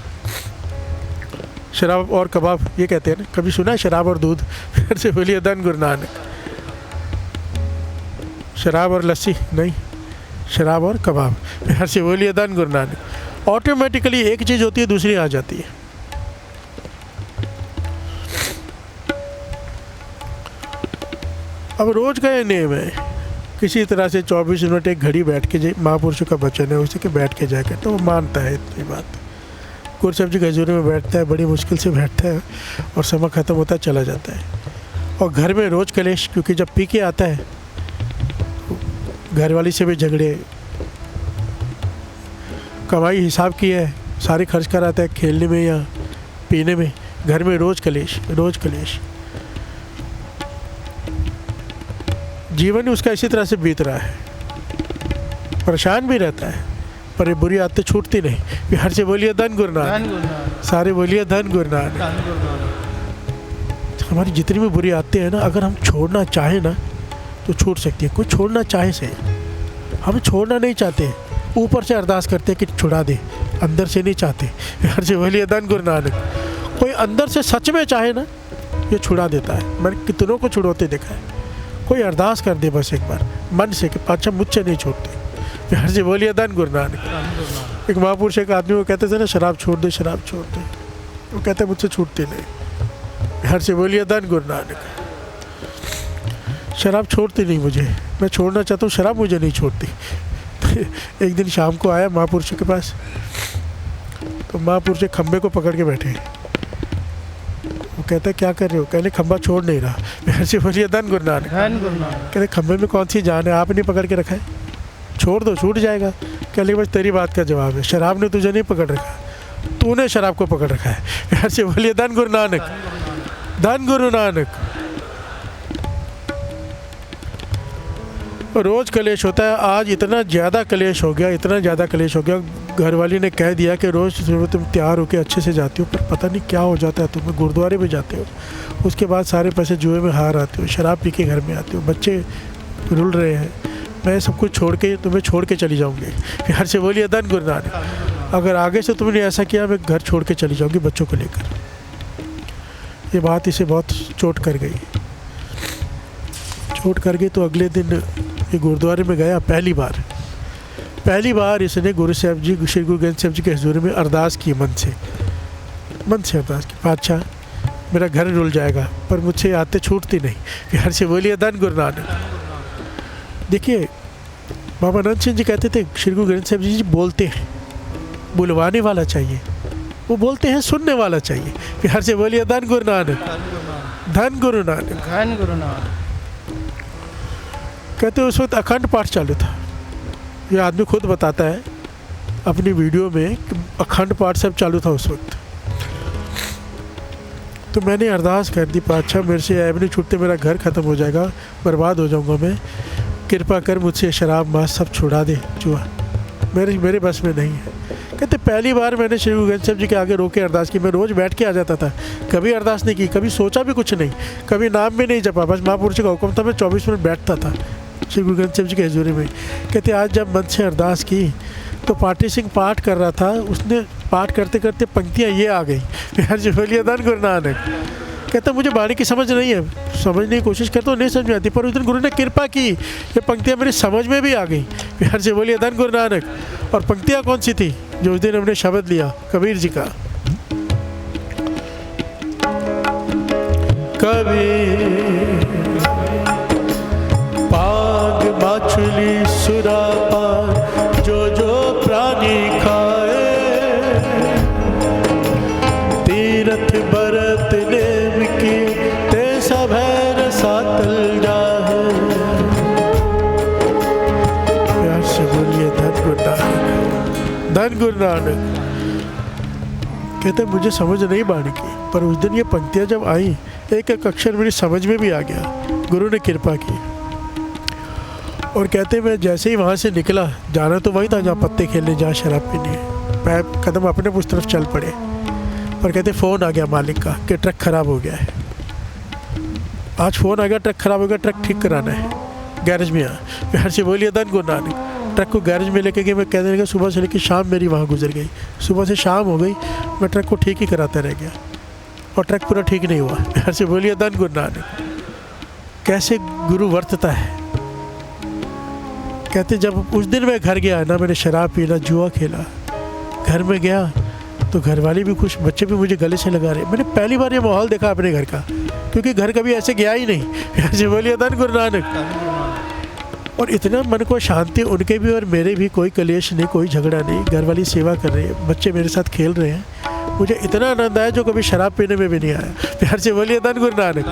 शराब और कबाब, ये कहते हैं ना, कभी सुना है शराब और दूध? फिर से बोलिए धन गुरु नानक। शराब और लस्सी नहीं, शराब और कबाब। फिर से बोलिए धन गुरु नानक। ऑटोमेटिकली एक चीज़ होती है दूसरी आ जाती है। अब रोज का ये नियम है, किसी तरह से 24 मिनट एक घड़ी बैठ के, महापुरुषों का वचन है उसे कि बैठ के जाकर, तो वो मानता है इतनी बात। गुरु साहब जी के हजूरी में बैठता है, बड़ी मुश्किल से बैठता है और समय ख़त्म होता है, चला जाता है। और घर में रोज़ कलेश, क्योंकि जब पी के आता है घरवाली से भी झगड़े, कमाई हिसाब की है, सारी खर्च कराता है खेलने में या पीने में, घर में रोज़ कलेश, रोज़ कलेश। जीवन उसका इसी तरह से बीत रहा है, परेशान भी रहता है, पर ये बुरी आदतें छूटती नहीं। बिहार से बोलिए धन गुरु धन नानक। गुरु नानक। सारे बोलिए धन गुरु नानक। धन गुरु नानक। हमारी जितनी भी बुरी आदतें हैं ना, अगर हम छोड़ना चाहें ना तो छूट सकती है। कोई छोड़ना चाहे से, हम छोड़ना नहीं चाहते, ऊपर से अरदास करते कि छुड़ा दे, अंदर से नहीं चाहते। हर से वली धन गुरु नानक। कोई अंदर से सच में चाहे ना, ये छुड़ा देता है। मैंने कितनों को छुड़ाते देखा है। कोई अरदास कर दे बस एक बार मन से कि अच्छा मुझसे नहीं छोड़ते। हर से बोलिए धन गुरु नानक। एक महापुरुष एक आदमी को कहते थे ना, शराब छोड़ दे, शराब छोड़ दे। वो कहते मुझसे छूटती नहीं। हर से बोलिए धन गुरु नानक। शराब छोड़ती नहीं मुझे, मैं छोड़ना चाहता हूँ, शराब मुझे नहीं छोड़ती। एक दिन शाम को आया महापुरुष के पास, तो महापुरुष एक खंबे को पकड़ के बैठे। वो कहते क्या कर रहे हो? कहने खंबा छोड़ नहीं रहा। हर से बोलिए धन गुरु नानक। कहते खंबे में कौन सी जान है, आप नहीं पकड़ के रखा है, छोड़ दो छूट जाएगा। कहले बस तेरी बात का जवाब है, शराब ने तुझे नहीं पकड़ रखा, तूने शराब को पकड़ रखा है। हर से बोलिए धन गुरु नानक, धन गुरु नानक। रोज कलेश होता है। आज इतना ज़्यादा कलेश हो गया, इतना ज़्यादा कलेश हो गया। घरवाली ने कह दिया कि रोज़ सुबह तुम तैयार होकर अच्छे से जाती हो, पर पता नहीं क्या हो जाता है, तुम्हें गुरुद्वारे में जाते हो, उसके बाद सारे पैसे जुए में हार आते हो, शराब पी के घर में आते हो, बच्चे रुल रहे हैं, मैं सब कुछ छोड़ के तुम्हें छोड़ के चली जाऊँगी। हर से बोलिए धन गुरु नानक। अगर आगे से तुमने ऐसा किया, मैं घर छोड़ के चली जाऊँगी बच्चों को लेकर। ये बात इसे बहुत चोट कर गई। तो अगले दिन ये गुरुद्वारे में गया। पहली बार इसने गुरु साहब जी, श्री गुरु ग्रंथ साहब जी के हजूरी में अरदास की, मन से अरदास की, बादशाह मेरा घर रुल जाएगा पर मुझसे आते छूटती नहीं। हर से बोलिए धन गुरु नानक। देखिए बाबा अनंत सिंह जी कहते थे, श्री गुरु ग्रंथ साहब जी बोलते हैं, बुलवाने वाला चाहिए, वो बोलते हैं सुनने वाला चाहिए। हर से बोलिए धन गुरु नानक, धन गुरु नानक, धन गुरु नानक। कहते उस वक्त अखंड पाठ चालू था। ये आदमी खुद बताता है अपनी वीडियो में कि अखंड पाठ सब चालू था उस वक्त। तो मैंने अरदास कर दी, पातशाह मेरे से ऐब नहीं छूटते, मेरा घर ख़त्म हो जाएगा, बर्बाद हो जाऊंगा मैं, कृपा कर मुझसे शराब मांस सब छुड़ा दे, जुआ मेरे बस में नहीं है। कहते पहली बार मैंने श्री गुरु ग्रंथ साहब जी के आगे रोके अरदास की। मैं रोज़ बैठ के आ जाता था, कभी अरदास नहीं की, कभी सोचा भी कुछ नहीं, कभी नाम भी नहीं जपा, बस महापुरुष का हुक्म था, मैं 24 मिनट बैठता था श्री गुरु ग्रंथ साहब जी के हजूरी में। कहते आज जब मन से अरदास की तो पाटी सिंह पाठ कर रहा था, उसने पाठ करते करते पंक्तियाँ ये आ गई। हर जी बोलिए धन गुरु नानक। कहता मुझे बाणी की समझ नहीं है, समझने की कोशिश करता हूँ, नहीं समझ में आती, पर उस दिन गुरु ने कृपा की, ये पंक्तियाँ मेरी समझ में भी आ गई। हर जी बोलिए धन गुरु नानक। और पंक्तियाँ कौन सी थी? जो उस दिन हमने शब्द लिया कबीर जी का, कबीर पाग मछली सुरापान जो जो प्राणी खाए, तीरथ बरत नेम की ते सब है सातल जाए। प्यार से बोलिए धन गुरु नानक, धन गुरु नानक। कहते मुझे समझ नहीं बाणी की, पर उस दिन ये पंक्तियाँ जब आई, एक एक अक्षर मेरी समझ में भी आ गया, गुरु ने कृपा की। और कहते मैं जैसे ही वहाँ से निकला, जाना तो वहीं था जहाँ पत्ते खेलने, जहाँ शराब पीनी, पैर कदम अपने उस तरफ चल पड़े। पर कहते फ़ोन आ गया मालिक का कि ट्रक ख़राब हो गया है। आज फ़ोन आ गया, ट्रक ख़राब हो गया, ट्रक ठीक कराना है, गैरेज में आ। हर से बोलिए धन गुरु नानक। ट्रक को गैरेज में लेके गए। मैं कहने लगा सुबह से लेकर शाम मेरी वहाँ गुजर गई, सुबह से शाम हो गई, मैं ट्रक को ठीक ही कराता रह गया और ट्रक पूरा ठीक नहीं हुआ। हर से बोलिए धन गुरु नानक। कैसे गुरु वर्तता है। कहते जब उस दिन मैं घर गया ना, मैंने शराब पी, ना जुआ खेला, घर में गया तो घर वाले भी खुश, बच्चे भी मुझे गले से लगा रहे। मैंने पहली बार ये माहौल देखा अपने घर का, क्योंकि घर कभी ऐसे गया ही नहीं। ऐसे बोलिए धन गुरु नानक। और इतना मन को शांति, उनके भी और मेरे भी, कोई कलेश नहीं, कोई झगड़ा नहीं, घर वाली सेवा कर रहे हैं, बच्चे मेरे साथ खेल रहे हैं, मुझे इतना आनंद आया जो कभी शराब पीने में भी नहीं आया। प्यार से बोलिए धन गुरु नानक।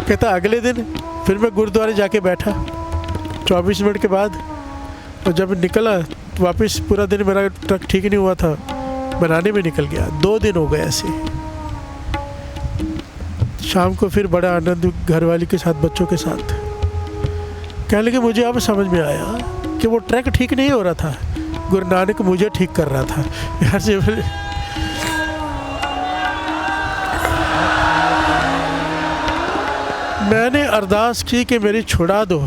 कहता अगले दिन फिर मैं गुरुद्वारे जाके बैठा 24 मिनट के बाद, और जब निकला वापस पूरा दिन मेरा ट्रक ठीक नहीं हुआ था, बनाने में निकल गया। 2 दिन हो गए ऐसे। शाम को फिर बड़ा आनंद घरवाली के साथ, बच्चों के साथ। कहने लगे मुझे अब समझ में आया कि वो ट्रक ठीक नहीं हो रहा था, गुरु नानक मुझे ठीक कर रहा था। यार से मैंने अरदास की कि मेरी छुड़ा दो,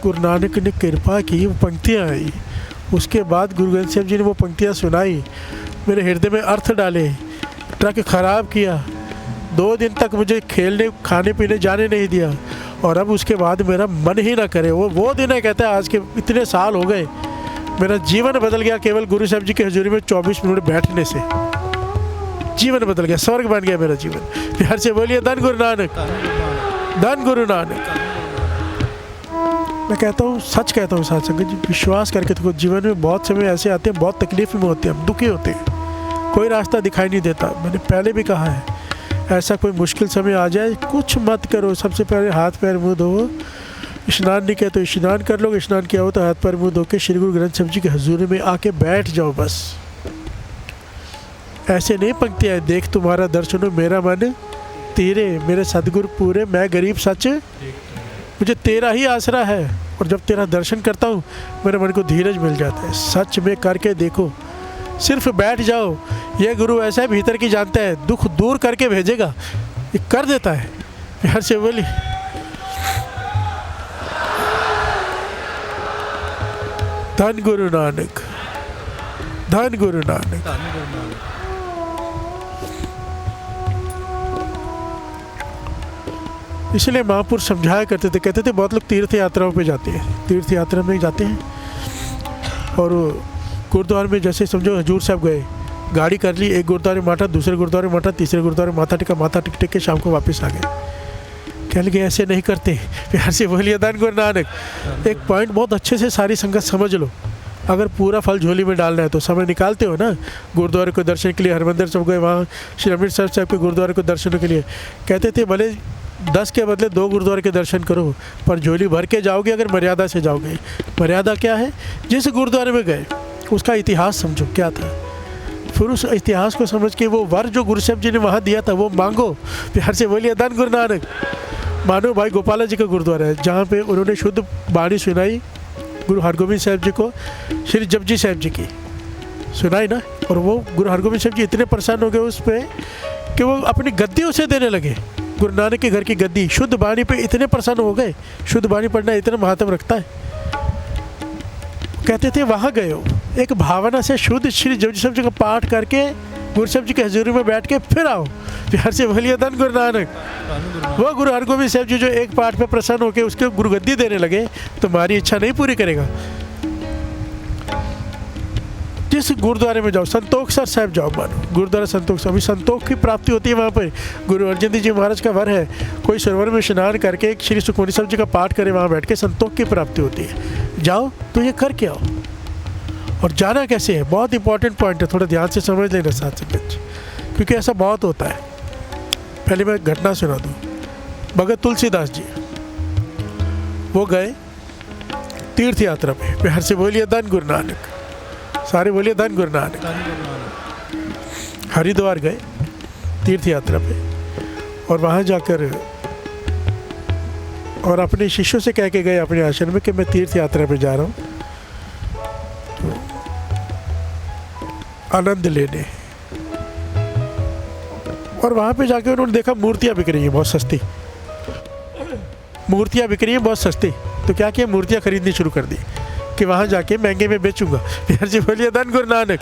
गुरु नानक ने कृपा की, वो पंक्तियाँ आई, उसके बाद गुरु गोविंद साहब जी ने वो पंक्तियाँ सुनाई, मेरे हृदय में अर्थ डाले, ट्रक खराब किया, 2 दिन तक मुझे खेलने खाने पीने जाने नहीं दिया, और अब उसके बाद मेरा मन ही ना करे। वो दिन है, कहता है आज के इतने साल हो गए, मेरा जीवन बदल गया केवल गुरु साहब जी की हजूरी में 24 मिनट बैठने से। जीवन बदल गया, स्वर्ग बन गया मेरा जीवन। प्यार से बोलिए धन गुरु नानक, धन गुरु नानक। मैं कहता हूँ, सच कहता हूँ साथ संगत जी, विश्वास करके देखो, जीवन में बहुत समय ऐसे आते हैं, बहुत तकलीफ में होते हैं, हम दुखी होते हैं, कोई रास्ता दिखाई नहीं देता। मैंने पहले भी कहा है, ऐसा कोई मुश्किल समय आ जाए, कुछ मत करो, सबसे पहले हाथ पैर मुँह धो, स्नान नहीं किया तो स्नान कर लो, स्नान किया हो तो हाथ पैर मुँह धो के श्री गुरु ग्रंथ साहब जी की हजूरी में आके बैठ जाओ बस। ऐसे नहीं पंक्तियाँ, देख तुम्हारा दर्शन हो मेरा मन तेरे, मेरे सदगुरु पूरे, मैं गरीब सच, मुझे तेरा ही आसरा है, और जब तेरा दर्शन करता हूँ मेरे मन को धीरज मिल जाता है। सच में करके देखो, सिर्फ बैठ जाओ, ये गुरु ऐसा है भीतर की जानता है, दुख दूर करके भेजेगा, ये कर देता है। प्यार से बोली धन गुरु नानक, धन गुरु नानक। इसलिए महापुरुष समझाया करते थे, कहते थे बहुत लोग तीर्थ यात्राओं पे जाते हैं, तीर्थ यात्रा में जाते हैं, और गुरुद्वारे में जैसे समझो हजूर साहब गए, गाड़ी कर ली, एक गुरुद्वारे में माथा, दूसरे गुरुद्वारे में माथा, तीसरे गुरुद्वारे में माथा टेका, माथा टिक टिक के शाम को वापस आ गए। कह लगे ऐसे नहीं करते। प्यार से बोलिए धन गुरु नानक। एक पॉइंट बहुत अच्छे से सारी संगत समझ लो, अगर पूरा फल झोली में डालना है तो समय निकालते हो ना, गुरुद्वारे को दर्शन के लिए हरमंदिर साहब गए, वहाँ श्री अमृतसर साहब के गुरुद्वारे को दर्शनों के लिए कहते थे भले 10 के बदले 2 गुरुद्वारे के दर्शन करो, पर झोली भर के जाओगे अगर मर्यादा से जाओगे। मर्यादा क्या है? जिस गुरुद्वारे में गए उसका इतिहास समझो क्या था, फिर उस इतिहास को समझ के वो वर जो गुरु साहब जी ने वहाँ दिया था वो मांगो। प्यार से बोलिए धन गुरु नानक। मानो भाई गोपाला जी का गुरुद्वारा है, जहाँ पे उन्होंने शुद्ध बाणी सुनाई गुरु हरगोबिंद साहब जी को, श्री जपजी साहब जी की सुनाई ना, और वो गुरु हरगोबिंद साहब जी इतने परेशान हो गए उस पर कि वो अपनी गद्दी उसे देने लगे। गुरु नानक के घर की गद्दी शुद्ध बाणी पे इतने परेशान हो गए, शुद्ध बाणी पढ़ना इतना महात्म रखता है। कहते थे वहाँ गए हो, एक भावना से शुद्ध श्री जपजी साहब जी का पाठ करके गुरु साहब जी के हजूरी में बैठ के फिर आओ। प्यार से बोलिए धन गुरु नानक। वो गुरु हरगोबिंद साहब जी जो एक पाठ पे प्रसन्न होकर उसके गुरु गद्दी देने लगे, तुम्हारी इच्छा नहीं पूरी करेगा। जिस गुरुद्वारे में जाओ, संतोख सर साहब जाओ, मानो गुरुद्वारा संतोख सर, अभी संतोख की प्राप्ति होती है वहाँ पर। गुरु अर्जन देव जी महाराज का वर है, कोई सरोवर में स्नान करके श्री सुखमनी साहब जी का पाठ करे, वहाँ बैठ के संतोख की प्राप्ति होती है। जाओ तो ये करके आओ। और जाना कैसे है, बहुत इंपॉर्टेंट पॉइंट है, थोड़ा ध्यान से समझ लेना साथ संगत, क्योंकि ऐसा बहुत होता है। पहले मैं घटना सुना दूँ। भगत तुलसीदास जी वो गए तीर्थ यात्रा पे। प्यार से बोलिए धन गुरु नानक, सारे बोलिए धन गुरु नानक। हरिद्वार गए तीर्थ यात्रा पे, और वहाँ जाकर और अपने शिष्यों से कह के गए अपने आश्रम में कि मैं तीर्थ यात्रा पे जा रहा हूँ तो आनंद लेने। और वहाँ पे जाके उन्होंने देखा मूर्तियाँ बिक रही हैं बहुत सस्ती, मूर्तियाँ बिक रही हैं बहुत सस्ती। तो क्या किया, मूर्तियाँ खरीदनी शुरू कर दी कि वहाँ जाके महंगे में बेचूंगा। प्यार जी बोलिए धन गुरु नानक,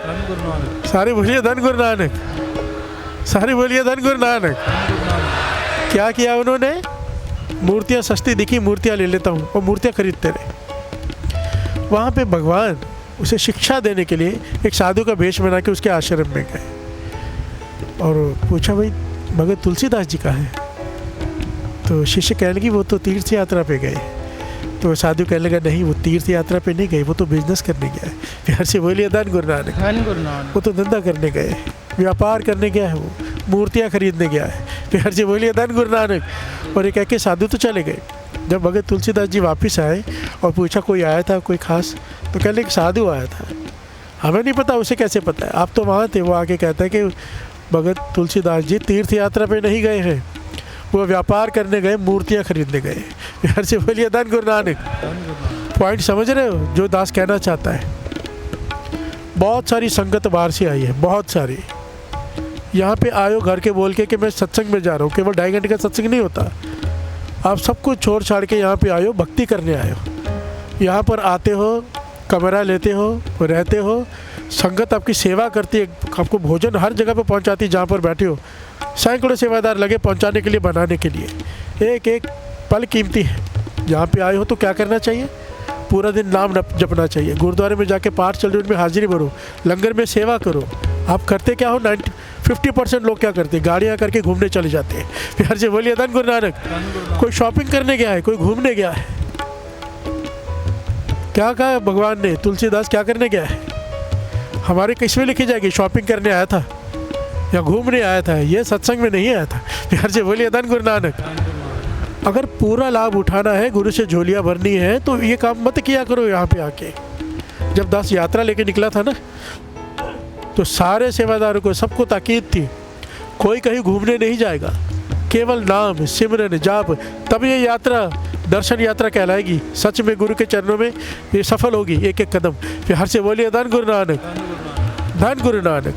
सारे बोलिए धन गुरु नानक, सारे बोलिए धन गुरु नानक। क्या किया उन्होंने, मूर्तियाँ सस्ती दिखी, मूर्तियाँ ले लेता हूँ, और मूर्तियाँ खरीदते रहे। वहाँ पे भगवान उसे शिक्षा देने के लिए एक साधु का भेष बना के उसके आश्रम में गए और पूछा भाई भगत तुलसीदास जी का है? तो शिष्य कहने लगी वो तो तीर्थ यात्रा पे गए। तो साधु कहने लगा नहीं, वो तीर्थ यात्रा पे नहीं गए, वो तो बिजनेस करने गया है। प्यार से बोलिए धन गुरु नानक। वो तो धंधा करने गए, व्यापार करने गया है, वो मूर्तियाँ खरीदने गया है। प्यार से बोलिए धन गुरु नानक। और ये कह के साधु तो चले गए। जब भगत तुलसीदास जी वापस आए और पूछा कोई आया था कोई खास, तो कहने लगे साधु आया था। हमें नहीं पता, उसे कैसे पता है, आप तो वहाँ थे। वो आके कहता है कि भगत तुलसीदास जी तीर्थ यात्रा पे नहीं गए हैं, वो व्यापार करने गए, मूर्तियाँ खरीदने गए। प्यार से बोलिए धन गुरु नानक। पॉइंट समझ रहे हो जो दास कहना चाहता है? बहुत सारी संगत बाहर से आई है, बहुत सारी। यहाँ पे आयो घर के बोल के कि मैं सत्संग में जा रहा हूँ, केवल 2.5 घंटे का सत्संग नहीं होता। आप सब कुछ छोड़ छाड़ के यहाँ पे आयो, भक्ति करने आयो। यहाँ पर आते हो, कमरा लेते हो, रहते हो, संगत आपकी सेवा करती है, आपको भोजन हर जगह पे पहुंचाती है जहाँ पर बैठे हो। सैकड़ों सेवादार लगे पहुंचाने के लिए, बनाने के लिए। एक एक पल कीमती है। जहाँ पे आए हो तो क्या करना चाहिए? पूरा दिन नाम जपना चाहिए। गुरुद्वारे में जाके पाठ चल रहे उनमें हाजिरी भरो, लंगर में सेवा करो। आप करते क्या हो? 50% लोग क्या करते हैं? गाड़ियाँ करके घूमने चले जाते हैं। फिर से बोलिए धन गुरु नानक। कोई शॉपिंग करने गया है, कोई घूमने गया है। क्या कहा भगवान ने? तुलसीदास क्या करने गया है? हमारे किसमें लिखी जाएगी? शॉपिंग करने आया था या घूमने आया था? ये सत्संग में नहीं आया था। फिर से बोलिए धन गुरु नानक। अगर पूरा लाभ उठाना है, गुरु से झोलियाँ भरनी है, तो ये काम मत किया करो यहाँ पे आके। जब दास यात्रा लेके निकला था ना, तो सारे सेवादारों को, सबको ताकीद थी, कोई कहीं घूमने नहीं जाएगा, केवल नाम सिमरन जाप, तब ये यात्रा दर्शन यात्रा कहलाएगी। सच में गुरु के चरणों में ये सफल होगी एक एक कदम। फिर हर से बोलिए धन गुरु नानक, धन गुरु नानक।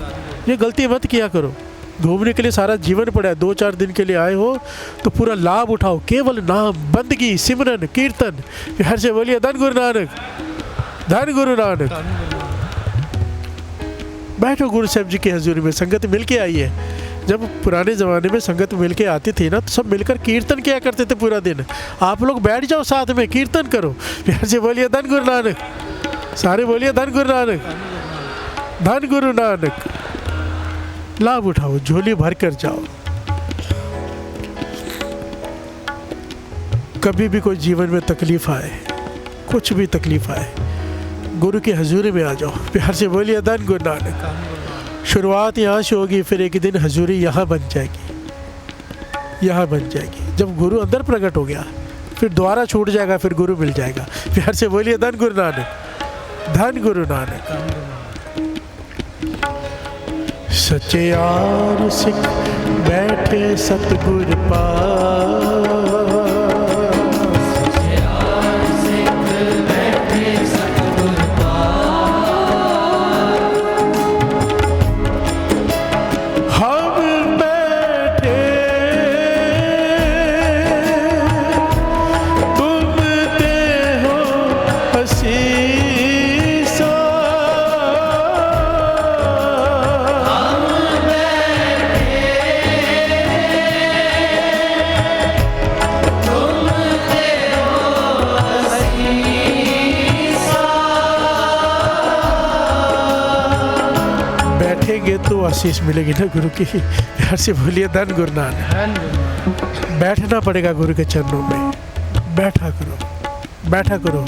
ये गलती मत किया करो। घूमने के लिए सारा जीवन पड़ा है, 2-4 दिन के लिए आए हो तो पूरा लाभ उठाओ। केवल नाम, बंदगी, सिमरन, कीर्तन। फिर हर से बोलिए धन गुरु नानक, धन गुरु नानक। बैठो गुरु साहब जी की हजूरी में, संगत मिल के आई है। जब पुराने ज़माने में संगत मिल के आती थी ना, तो सब मिलकर कीर्तन किया करते थे पूरा दिन। आप लोग बैठ जाओ साथ में, कीर्तन करो। फिर से बोलिए धन गुरु नानक, सारे बोलिए धन गुरु नानक, धन गुरु नानक। लाभ उठाओ, झोली भर कर जाओ। कभी भी कोई जीवन में तकलीफ आए, कुछ भी तकलीफ आए, गुरु की हजूरी में आ जाओ। प्यार से बोलिए धन गुरु नानक। शुरुआत यहाँ से होगी, फिर एक दिन हजूरी यहाँ बन जाएगी, यहाँ बन जाएगी। जब गुरु अंदर प्रकट हो गया, फिर द्वारा छूट जाएगा, फिर गुरु मिल जाएगा। प्यार से बोलिए धन गुरु नानक, धन गुरु नानक। सच्चे यार सिख बैठे सतगुर पास, तो आशीष मिलेगी ना गुरु की। प्यार से बोलिए धन गुरु नानक। बैठना पड़ेगा गुरु के चरणों में, बैठा करो, बैठा करो।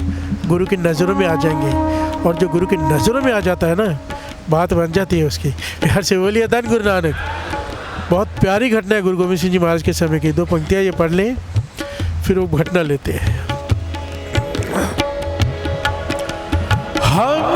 गुरु की नज़रों में आ जाएंगे, और जो गुरु की नज़रों में आ जाता है ना, बात बन जाती है उसकी। प्यार से बोलिए धन गुरु नानक। बहुत प्यारी घटना है गुरु गोविंद सिंह जी महाराज के समय की। 2 पंक्तियाँ ये पढ़ लें, फिर वो घटना लेते हैं। हम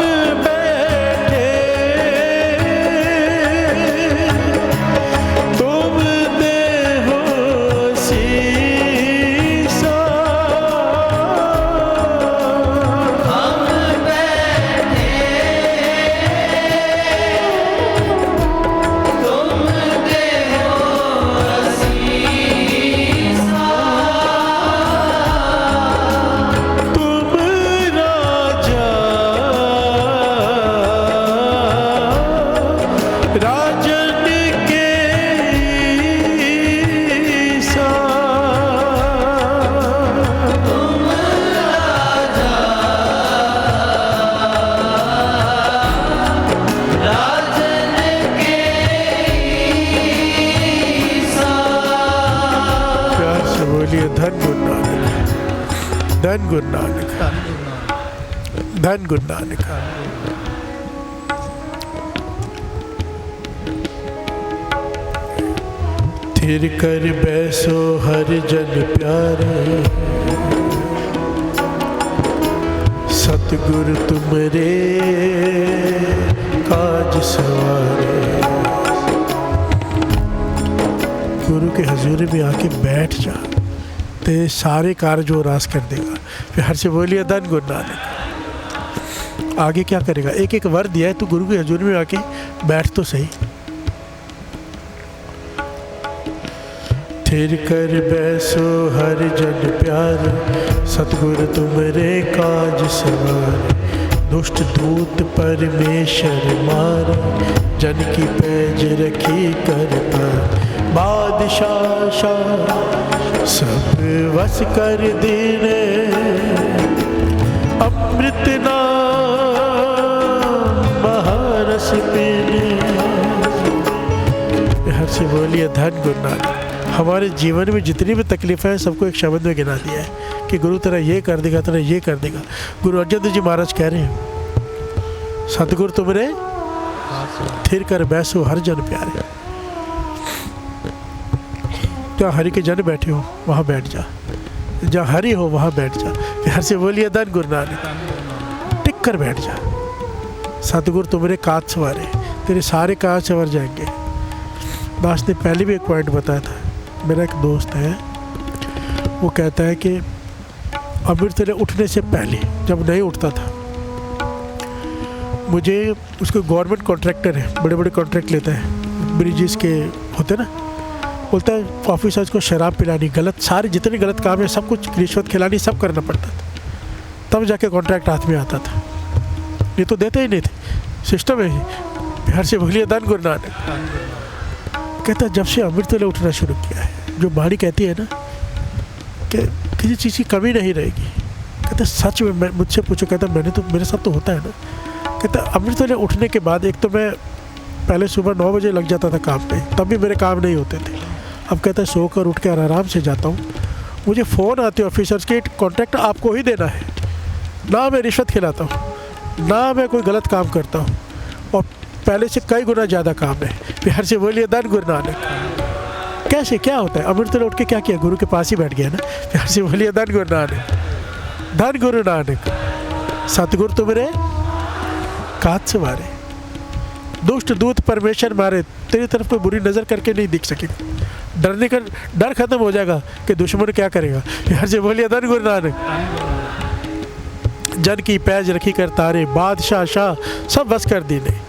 धन गुरु नानक, धन गुरु नानक। थिर कर बैसो हर जन प्यारे, सतगुरु तुमरे काज सवारे। गुरु के हजूरी में आके बैठ जा, ते सारे कार्य जो रास कर देगा। फिर हर से बोलिए धन गुरु नानक। आगे क्या करेगा? एक एक वर दिया है, तू गुरु की हजूरी में आके बैठ तो सही। थिर कर बैसो हर जन प्यारे, सतगुरु तुमरे काज सवारे। दुष्ट दूत परमेश्वर मारे, जन की पैज रखी कर पार। बादशाह शाह सब वस कर देने, अमृत नाम महारस पीने। हर से बोलिए धन गुरु नानक। हमारे जीवन में जितनी भी तकलीफें हैं सबको एक शब्द में गिना दिया है कि गुरु तेरा ये कर देगा, तेरा ये कर देगा। गुरु अर्जन देव जी महाराज कह रहे हैं, सतगुरु तुमरे थिर कर बैसो हर जन प्यारे। जहाँ हरि के जन बैठे हो वहाँ बैठ जा, जहाँ हरि हो वहाँ बैठ जा। हर से बोलिए धन गुरु नानक। टिक कर बैठ जा। सतगुरु तुमरे काज सवारे, तेरे सारे काज सवर जाएंगे। दास ने पहले भी एक पॉइंट बताया था। मेरा एक दोस्त है, वो कहता है कि अमृत वेले उठने से पहले जब नहीं उठता था, मुझे उसको गवर्नमेंट कॉन्ट्रैक्टर है, बड़े बड़े कॉन्ट्रैक्ट लेता है, ब्रिजेस के होते ना, बोलता है ऑफिसर्स को शराब पिलानी, गलत सारे जितने गलत काम है सब कुछ रिश्वत खिलानी, सब करना पड़ता था, तब जाके कॉन्ट्रैक्ट हाथ में आता था। ये तो देते ही नहीं थे, सिस्टम है ही। बिहार से बोलिए धन गुरु नानक। कहता जब से अमृत वेले उठना शुरू किया है, जो बाणी कहती है ना कि किसी चीज़ की कमी नहीं रहेगी, कहता सच में मुझसे पूछो, कहता मैंने तो मेरे साथ तो होता है ना। कहता अमृत वेले उठने के बाद एक तो मैं पहले सुबह 9 बजे लग जाता था काम पे, तब भी मेरे काम नहीं होते थे। अब कहता है सोकर उठ कर आराम से जाता हूँ, मुझे फ़ोन आते ऑफिसर्स के, कॉन्ट्रैक्ट आपको ही देना है, ना मैं रिश्वत खिलाता हूँ, ना मैं कोई गलत काम करता हूँ, और पहले से कई गुना ज़्यादा काम है। बिहार से बोलिए धन गुरु नानक। कैसे क्या होता है? अमृत वेले उठ के क्या किया? गुरु के पास ही बैठ गया ना। बिहार से बोलिए धन गुरु नानक। धन गुरु नानक। सतगुरु तुमरे काज सवारे, दुष्ट दूत परमेश्वर मारे, तेरी तरफ कोई बुरी नज़र करके नहीं दिख सकेगा। डरने का डर खत्म हो जाएगा कि दुश्मन क्या करेगा। बिहार से बोलिए धन गुरु नानक। जन की पैज रखी कर तारे, बादशाह शाह सब बस कर दीने।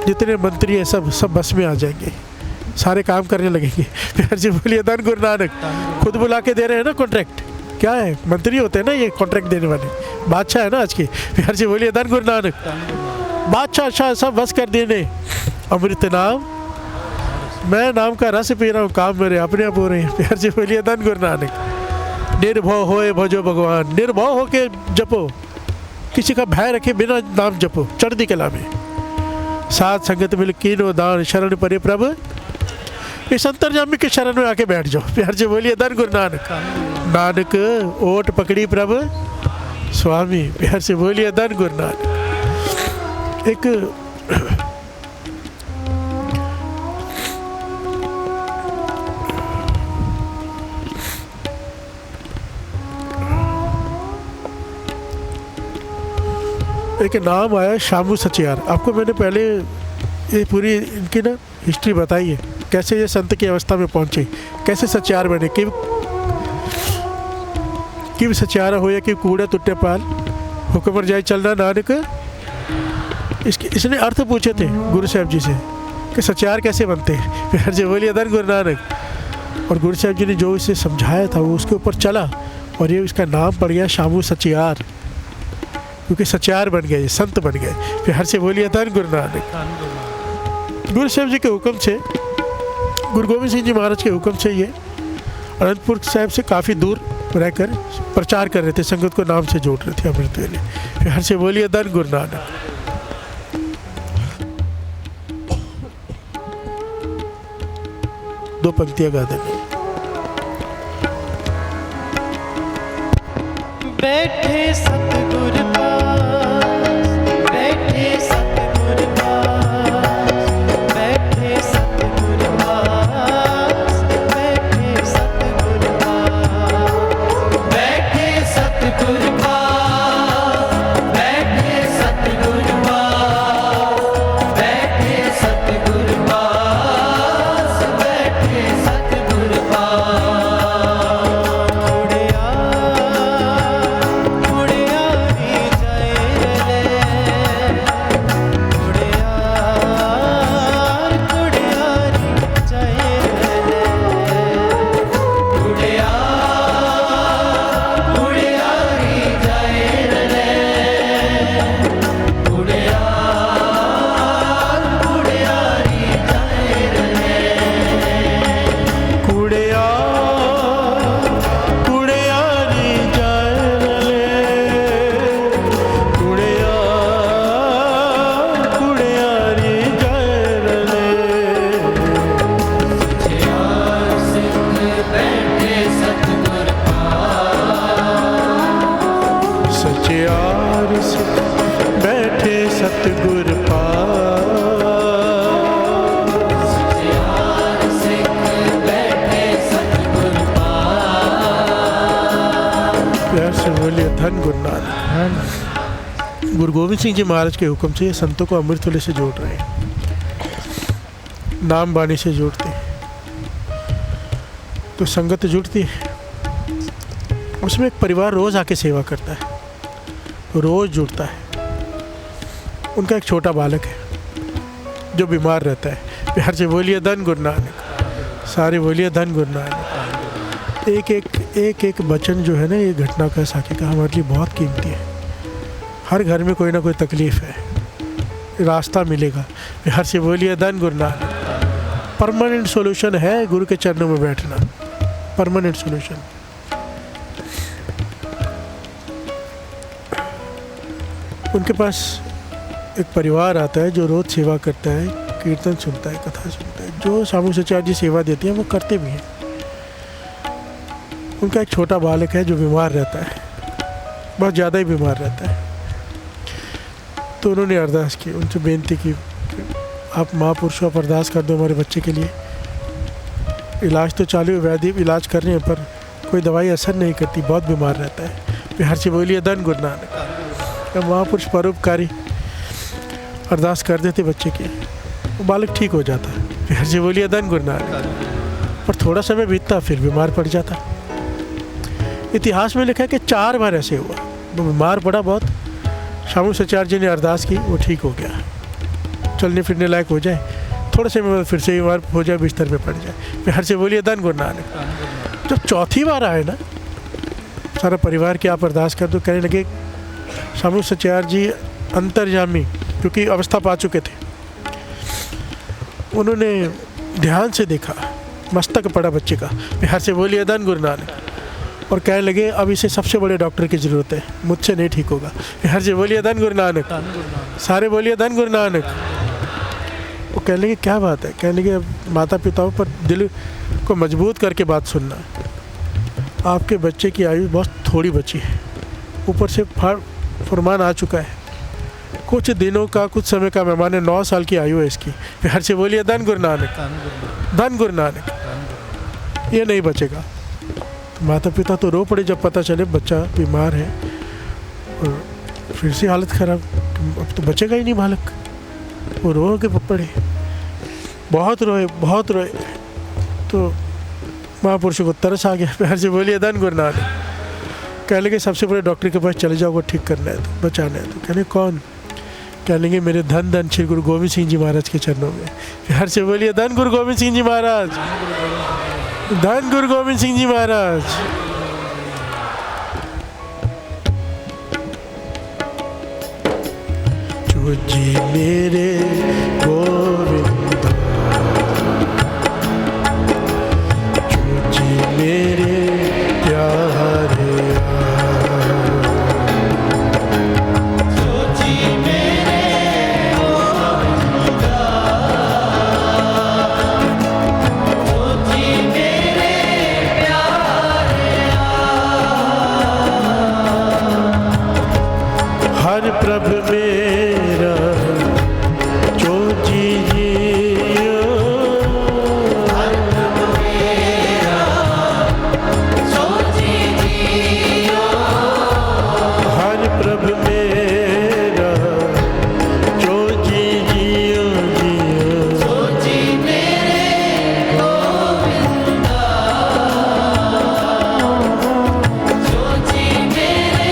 जितने मंत्री हैं सब बस में आ जाएंगे, सारे काम करने लगेंगे। फिर जी बोलिए धन गुरु नानक। खुद बुला के दे रहे हैं ना कॉन्ट्रैक्ट, क्या है मंत्री होते हैं ना ये कॉन्ट्रैक्ट देने वाले, बादशाह है ना आज के। फिर जी बोलिए धन गुरु नानक। बादशाह शाह सब बस कर देने, अमृत नाम मैं नाम का रस पी रहा हूँ, काम मेरे अपने आप हो रहे हैं। फिर जी बोलिए धन गुरु नानक। निर्भव होए भजो भगवान, निर्भव होके जपो, किसी का भय रखे बिना नाम जपो, चढ़ती कला में। साथ संगत मिल कीनो दान, शरण परे प्रभु, इस अंतर्जामी के शरण में आके बैठ जाओ। प्यार से बोलिए धन गुरु नानक। नानक ओट पकड़ी प्रभु स्वामी, प्यार से बोलिए धन गुरु नानक। एक नाम आया शामू सचियार। आपको मैंने पहले ये पूरी इनकी ना हिस्ट्री बताई है, कैसे ये संत की अवस्था में पहुंचे, कैसे सचियार बने, कि सचियारा हो या कि कूड़ा टुट्टे पाल, हुक्म जाए चलना नानक। इसने अर्थ पूछे थे गुरु साहब जी से कि सचियार कैसे बनते हैं। फिर जी बोलिए धन गुरु नानक। और गुरु साहब जी ने जो इसे समझाया था वो उसके ऊपर चला, और ये इसका नाम पड़ गया शामू सचियार, क्योंकि सचियार बन गए, संत बन गए। फिर हर से बोलिए धन गुरु नानक। गुरु साहब जी के हुक्म से, गुरु गोविंद सिंह जी महाराज के हुक्म से ये अनंतपुर साहब से काफ़ी दूर रहकर प्रचार कर रहे थे, संगत को नाम से जोड़ रहे थे अमृत वेले। फिर हर से बोलिए धन गुरु नानक। दो पंक्तियां गा देंगे। बैठे सतगुर पास, बैठे सतगुर पास, बैठे सतगुर पास, बैठे सतगुर पास, बैठे सतगुर पास, बैठे सतगुर पास, बैठे सतगुर पास, बैठे सतगुर पास। उड़िया उड़िया री जय गुरु गोविंद सिंह जी महाराज के हुक्म से ये संतों को अमृत वेले से जोड़ रहे हैं, नाम बाणी से जोड़ते हैं। तो संगत जुड़ती है, उसमें एक परिवार रोज़ आके सेवा करता है, रोज़ जुड़ता है। उनका एक छोटा बालक है जो बीमार रहता है। बिहार से बोलिए धन गुरु नानक, सारे बोलिए धन गुरु नानक। एक वचन जो है ना, ये घटना का साखी का हमारे लिए बहुत कीमती है। हर घर में कोई ना कोई तकलीफ़ है, रास्ता मिलेगा। बिहार से बोलिए धन गुरु नानक। परमानेंट सॉल्यूशन है गुरु के चरणों में बैठना, परमानेंट सॉल्यूशन। उनके पास एक परिवार आता है जो रोज़ सेवा करता है, कीर्तन सुनता है, कथा सुनता है। जो स्वामी सच्चार्य जी सेवा देती हैं वो करते भी हैं। उनका एक छोटा बालक है जो बीमार रहता है, बहुत ज़्यादा ही बीमार रहता है। तो उन्होंने अरदास की, उनसे बेनती की कि आप महापुरुषों आप अरदास कर दो हमारे बच्चे के लिए। इलाज तो चालू है, वैद्य इलाज कर रहे हैं, पर कोई दवाई असर नहीं करती, बहुत बीमार रहता है। बिहार से बोलिए धन गुरु नानक। महापुरुष परोपकारी अरदास कर देते बच्चे की, वो बालक ठीक हो जाता है। बिहार से बोलिए धन गुरु नानक। पर थोड़ा समय बीतता, फिर बीमार पड़ जाता। इतिहास में लिखा है कि 4 बार ऐसे हुआ। वो बीमार पड़ा बहुत, स्वामी सच्चार्य जी ने अरदास की, वो ठीक हो गया, चलने फिरने लायक हो जाए। थोड़े समय बाद फिर से बीमार हो जाए, बिस्तर पे पड़ जाए। बिहार से बोलिए धन गुरु नानक। जब चौथी बार आए ना, सारा परिवार की आप अरदास कर दो, कहने लगे स्वामी सच्चार्य जी अंतर्यामी, क्योंकि अवस्था पा चुके थे। उन्होंने ध्यान से देखा, मस्तक पड़ा बच्चे का। बिहार से बोलिए धन गुरु नानक। और कहने लगे अब इसे सबसे बड़े डॉक्टर की ज़रूरत है, मुझसे नहीं ठीक होगा। बिहार से बोलिए धन गुरु नानक। सारे बोलिए धन गुरु नानक। वो कहने लगे क्या बात है? कहने लगे अब माता पिताओं पर दिल को मजबूत करके बात सुनना। आपके बच्चे की आयु बहुत थोड़ी बची है, ऊपर से फरमान आ चुका है, कुछ दिनों का, कुछ समय का मेहमान है। 9 साल की आयु है इसकी। बिहार से बोलिए धन गुरु नानक, धन गुरु नानक। ये नहीं बचेगा। तो माता पिता तो रो पड़े जब पता चले बच्चा बीमार है, और फिर से हालत ख़राब, अब तो बचेगा ही नहीं बालक। वो रो के पड़े, बहुत रोए, बहुत रोए। तो महापुरुषों को तरस आ गया। बिहार से बोलिए धन गुरु नानक। कह लगे सबसे बड़े डॉक्टर के पास चले जाओ, वो ठीक करना है, तो बचाना है। तो कहने कौन? कह लेंगे मेरे धन धन श्री गुरु गोविंद सिंह जी महाराज के चरणों में। बिहार से बोलिए धन गुरु गोविंद सिंह जी महाराज, धन गुरु गोविंद सिंह जी महाराज। जो जी मेरे गोविंद, जो जी मेरे प्यारे, प्रभ मेरा जो जी जियो, हर प्रभ मेरा जो जी जियो, हर प्रभ मेरा जो जी जियो, जियो जो जी मेरे गोविंदा, जो जी मेरे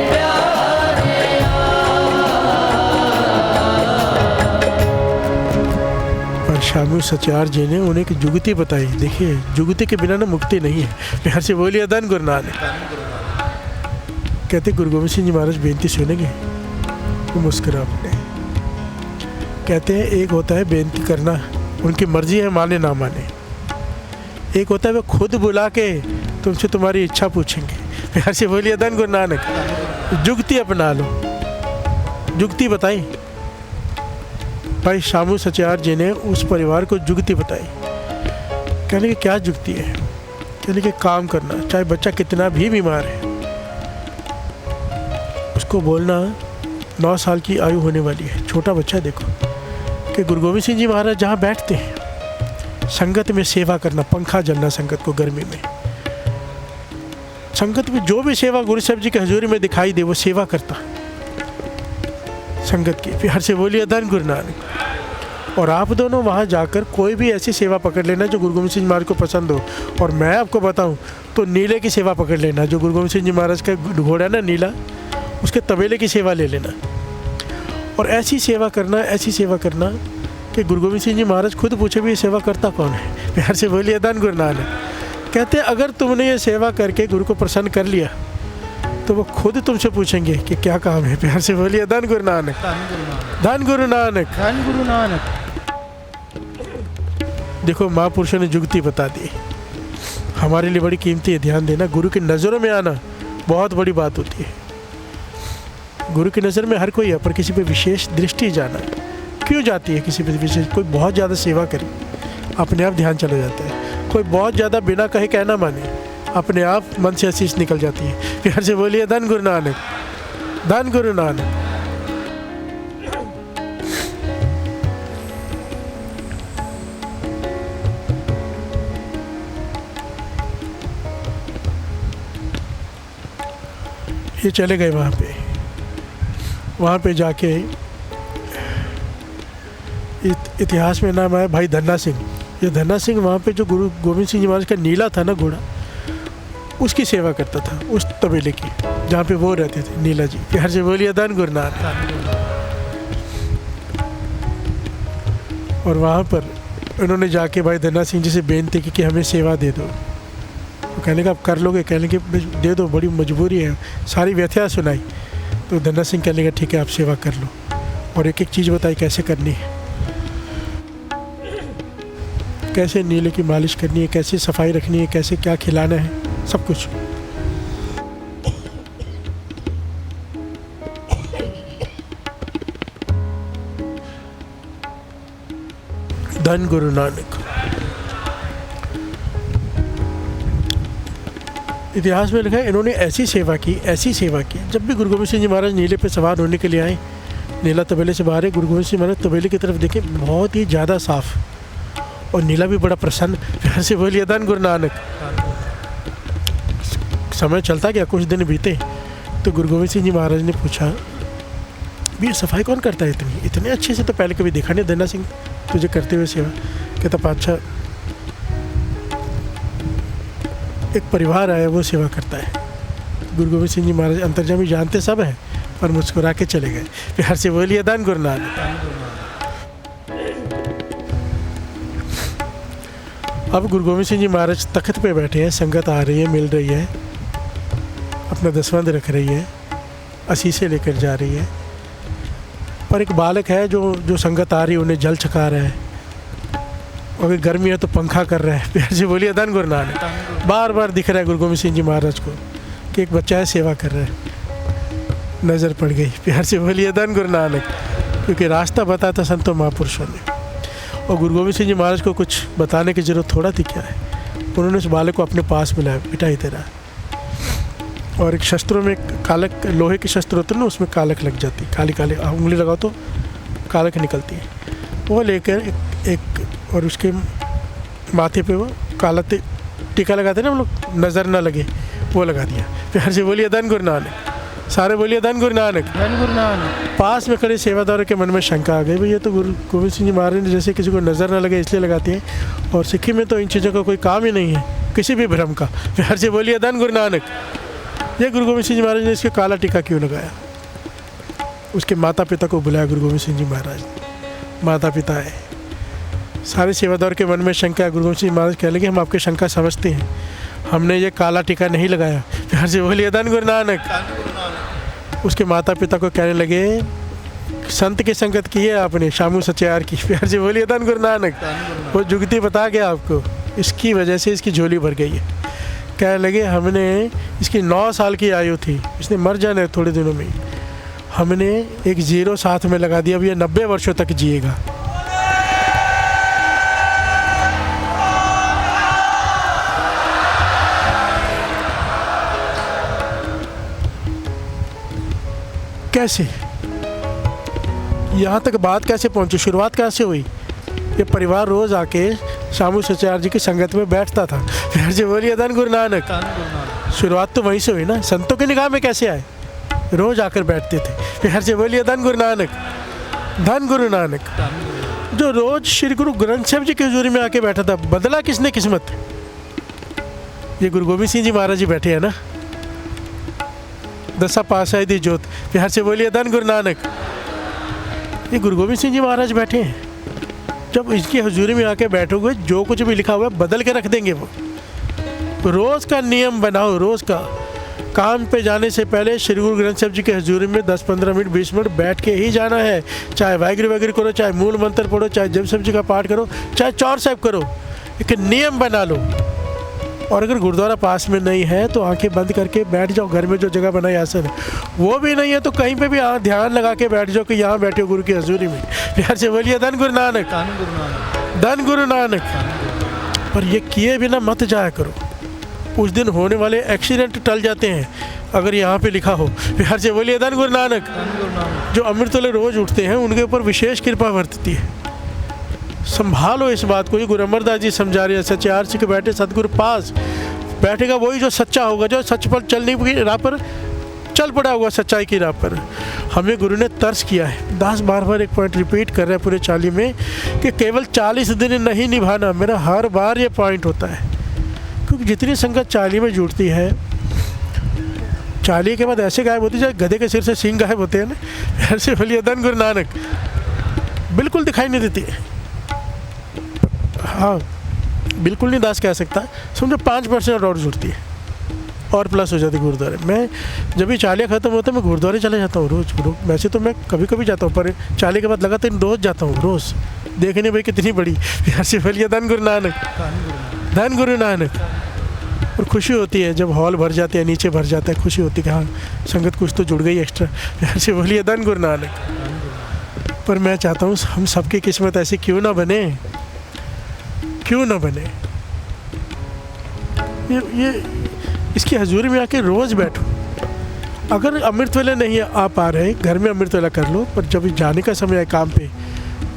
प्यारे, स्वामी सच्चार्य जी ने उन्हें एक जुगती बताई। देखिए जुगती के बिना ना मुक्ति नहीं है। बिहार से बोलिए धन गुरु नानक। कहते गुरु गोविंद सिंह जी महाराज बेनती सुनेंगे, वो मुस्कुरा पड़े। कहते हैं एक होता है बेनती करना, उनकी मर्जी है माने ना माने। एक होता है वो खुद बुला के तुमसे तुम्हारी इच्छा पूछेंगे। बिहार से बोलिए धन गुरु नानक। जुगती अपना लो, जुगती बताई। भाई शामू सचियार जी ने उस परिवार को जुगती बताई। कहने की क्या जुगती है? कहने कि काम करना, चाहे बच्चा कितना भी बीमार है, उसको बोलना 9 साल की आयु होने वाली है, छोटा बच्चा देखो, कि गुरु गोविंद सिंह जी महाराज जहाँ बैठते हैं संगत में सेवा करना, पंखा जलना संगत को गर्मी में, संगत में जो भी सेवा गुरु साहब जी के हजूरी में दिखाई दे वो सेवा करता संगत की। प्यार से बोलिए धन गुरु नानक। और आप दोनों वहाँ जाकर कोई भी ऐसी सेवा पकड़ लेना जो गुरु गोविंद सिंह महाराज को पसंद हो। और मैं आपको बताऊं तो नीले की सेवा पकड़ लेना, जो गुरु गोविंद सिंह जी महाराज का घोड़ा ना नीला, उसके तबेले की सेवा ले लेना और ऐसी सेवा करना कि गुरु गोविंद सिंह जी महाराज खुद पूछे भी ये सेवा करता कौन है। प्यार से बोलिए धन गुरु नानक। कहते अगर तुमने ये सेवा करके गुरु को प्रसन्न कर लिया तो वो खुद तुमसे पूछेंगे कि क्या काम है। प्यार से बोलिए धन गुरु नानक, धन गुरु नानक, धन गुरु नानक। देखो महापुरुषों ने जुगती बता दी, हमारे लिए बड़ी कीमती है। ध्यान देना, गुरु की नज़रों में आना बहुत बड़ी बात होती है। गुरु की नज़र में हर कोई है, पर किसी पे विशेष दृष्टि जाना क्यों जाती है? किसी पे विशेष, कोई बहुत ज़्यादा सेवा करे अपने आप ध्यान चला जाता है, कोई बहुत ज़्यादा बिना कहे कहना माने अपने आप मन से आशीष निकल जाती है। प्यार से बोलिए धन गुरु नानक, धन गुरु नानक। ये चले गए वहाँ पे जाके इतिहास में नाम आया भाई धन्ना सिंह। ये धन्ना सिंह वहाँ पे जो गुरु गोविंद सिंह जी महाराज का नीला था ना घोड़ा, उसकी सेवा करता था, उस तबेले की जहाँ पे वो रहते थे नीला जी। प्यार से बोलिए धन गुरु नानक। और वहाँ पर उन्होंने जाके भाई धन्ना सिंह जी से बेनती की कि हमें सेवा दे दो। तो कहने का आप कर लोगे? कहने के दे दो, बड़ी मजबूरी है। सारी व्यथा सुनाई तो धन्ना सिंह कहने का ठीक है आप सेवा कर लो। और एक एक चीज़ बताई कैसे करनी है, कैसे नीले की मालिश करनी है, कैसे सफाई रखनी है, कैसे क्या खिलाना है, सब कुछ। धन गुरु नानक। इतिहास में लिखा है इन्होंने ऐसी सेवा की जब भी गुरु गोविंद सिंह जी महाराज नीले पे सवार होने के लिए आए, नीला तबेले से बाहर है, गुरु गोविंद सिंह महाराज तबेले की तरफ देखे, बहुत ही ज़्यादा साफ, और नीला भी बड़ा प्रसन्न। प्यार से बोलिए धन गुरु नानक। समय चलता गया, कुछ दिन बीते तो गुरु गोविंद सिंह जी महाराज ने पूछा भी ये सफाई कौन करता है इतने अच्छे से? तो पहले कभी देखा नहीं धन्ना सिंह तुझे करते हुए सेवा। कहता पातशाह एक परिवार आया वो सेवा करता है। गुरु गोविंद सिंह जी महाराज अंतर्यामी जानते सब हैं, पर मुस्कुरा के चले गए। प्यार से बोलिए धन गुरु नानक। अब गुरु गोविंद सिंह जी महाराज तख्त पे बैठे हैं, संगत आ रही है, मिल रही है, अपना दसवंध रख रही है, असीसे लेकर जा रही है। पर एक बालक है जो संगत आ रही है उन्हें जल छका रहा है, अगर गर्मी है तो पंखा कर रहा है। प्यार से बोलिए धन गुरु नानक। बार बार दिख रहा है गुरु गोविंद सिंह जी महाराज को कि एक बच्चा है सेवा कर रहा है, नज़र पड़ गई। प्यार से बोलिए धन गुरु नानक। क्योंकि रास्ता बताता संतों महापुरुषों ने, और गुरु गोविंद सिंह जी महाराज को कुछ बताने की ज़रूरत थोड़ा थी क्या है। उन्होंने उस बालक को अपने पास बुलाया, बेटा इधर आ। और एक शस्त्रों में कालक, लोहे के शस्त्र होते हैं ना, उसमें कालक लग जाती, काली काली उंगली लगाओ तो कालक निकलती है, वो लेकर एक और उसके माथे पे वो काला टीका लगाते हैं ना हम लोग, नज़र ना लगे, वो लगा दिया। प्यार से बोलिए धन गुरु नानक। सारे बोलिए धन गुरु नानक, धन गुरु नानक। पास में खड़े सेवादारों के मन में शंका आ गई, भई ये तो गुरु गोविंद सिंह जी महाराज ने जैसे किसी को नज़र ना लगे इसलिए लगाते हैं, और सिक्की में तो इन चीज़ों का कोई काम ही नहीं है, किसी भी भ्रम का। प्यार से बोलिए धन गुरु नानक। ये गुरु गोविंद सिंह जी महाराज ने इसके काला टीका क्यों लगाया? उसके माता पिता को बुलाया गुरु गोविंद सिंह जी महाराज। माता पिता है, सारे सेवादार के मन में शंका है। गुरु गोविंद सिंह महाराज कह लगे हम आपकी शंका समझते हैं, हमने ये काला टीका नहीं लगाया। प्यार से बोलिए धन गुरु नानक। उसके माता पिता को कहने लगे संत की संगत की है आपने, शामू सचियार की। प्यार से बोलिए धन गुरु नानक। वो जुगती बता गया आपको, इसकी वजह से इसकी झोली भर गई है। कहने लगे हमने, इसकी 9 साल की आयु थी, इसने मर जाना है थोड़े दिनों में, हमने एक 0 साथ में लगा दिया, अब ये 90 वर्षों तक जिएगा। कैसे, यहाँ तक बात कैसे पहुँची, शुरुआत कैसे हुई? ये परिवार रोज़ आके शामू सचार जी की संगत में बैठता था। फिर जी बोलिए धन गुरु नानक। धन गुरु नानक। शुरुआत तो वहीं से हुई ना, संतों की निगाह में कैसे आए? रोज़ आकर बैठते थे। फिर जी बोलिए धन गुरु नानक, धन गुरु नानक। धन गुरु। जो रोज़ श्री गुरु ग्रंथ साहब जी की हजूरी में आके बैठा था, बदला किसने किस्मत? ये गुरु गोविंद सिंह जी महाराज जी बैठे हैं ना, दसा पातशाही दी जोत। फिर से बोलिए धन गुरु नानक। ये गुरु गोविंद सिंह जी महाराज बैठे हैं। जब इसकी हजूरी में आके बैठोगे, जो कुछ भी लिखा हुआ है बदल के रख देंगे वो। रोज़ का नियम बनाओ, रोज़ का। काम पे जाने से पहले श्री गुरु ग्रंथ साहब जी की हजूरी में 10-15 मिनट 20 मिनट बैठ के ही जाना है। चाहे वाहिगुरू वाहिगुरू करो, चाहे मूल मंत्र पढ़ो, चाहे जप साहब जी का पाठ करो, चाहे चौर साहब करो। एक नियम बना लो। और अगर गुरुद्वारा पास में नहीं है तो आंखें बंद करके बैठ जाओ। घर में जो जगह बनाई आसन है, वो भी नहीं है तो कहीं पे भी ध्यान लगा के बैठ जाओ कि यहाँ बैठे हो गुरु की हजूरी में। प्यार से बोलिए धन गुरु नानक, धन गुरु नानक। धन गुरु नानक। पर ये किए बिना मत जाया करो। उस दिन होने वाले एक्सीडेंट टल जाते हैं अगर यहाँ पे लिखा हो। प्यार से बोलिए धन गुरु नानक। धन गुरु नानक। जो अमृत वाले रोज उठते हैं उनके ऊपर विशेष कृपा बरतती है। संभालो इस बात को। ये गुरु अमरदास जी समझा रहे हैं, सच्चे आरसी के बैठे सतगुरु पास बैठेगा वही जो सच्चा होगा, जो सच पर चलने की राह पर चल पड़ा हुआ, सच्चाई की राह पर। हमें गुरु ने तर्स किया है। दास बार बार एक पॉइंट रिपीट कर रहे हैं पूरे 40 में कि केवल 40 दिन नहीं निभाना। मेरा हर बार ये पॉइंट होता है, क्योंकि जितनी संगत 40 में जुड़ती है, 40 के बाद ऐसे गायब होती है गधे के सिर से सींग गायब होते हैं ना, ऐसे बोलिए धन गुरु नानक। बिल्कुल दिखाई नहीं देती। हाँ, बिल्कुल नहीं दास कह सकता, समझो 5% और जुड़ती है और प्लस हो जाती है गुरुद्वारे। मैं जब भी 40 ख़त्म होता है मैं गुरुद्वारे चले जाता हूँ रोज़। वैसे तो मैं कभी कभी जाता हूँ, पर 40 के बाद लगातार रोज़ जाता हूँ, रोज़ देखने भाई कितनी बड़ी। प्यार से बोलिए धन गुरु नानक, धन गुरु नानक। और खुशी होती है जब हॉल भर जाते हैं, नीचे भर जाता है, खुशी होती है कि हाँ संगत कुछ तो जुड़ गई एक्स्ट्रा। प्यार से बोलिए धन गुरु नानक। पर मैं चाहता हूँ हम सबकी किस्मत ऐसी क्यों ना बने, क्यों ना बने। ये इसकी हजूरी में आके रोज़ बैठो। अगर अमृत वेला नहीं आ पा रहे, घर में अमृत वेला कर लो, पर जब जाने का समय है काम पे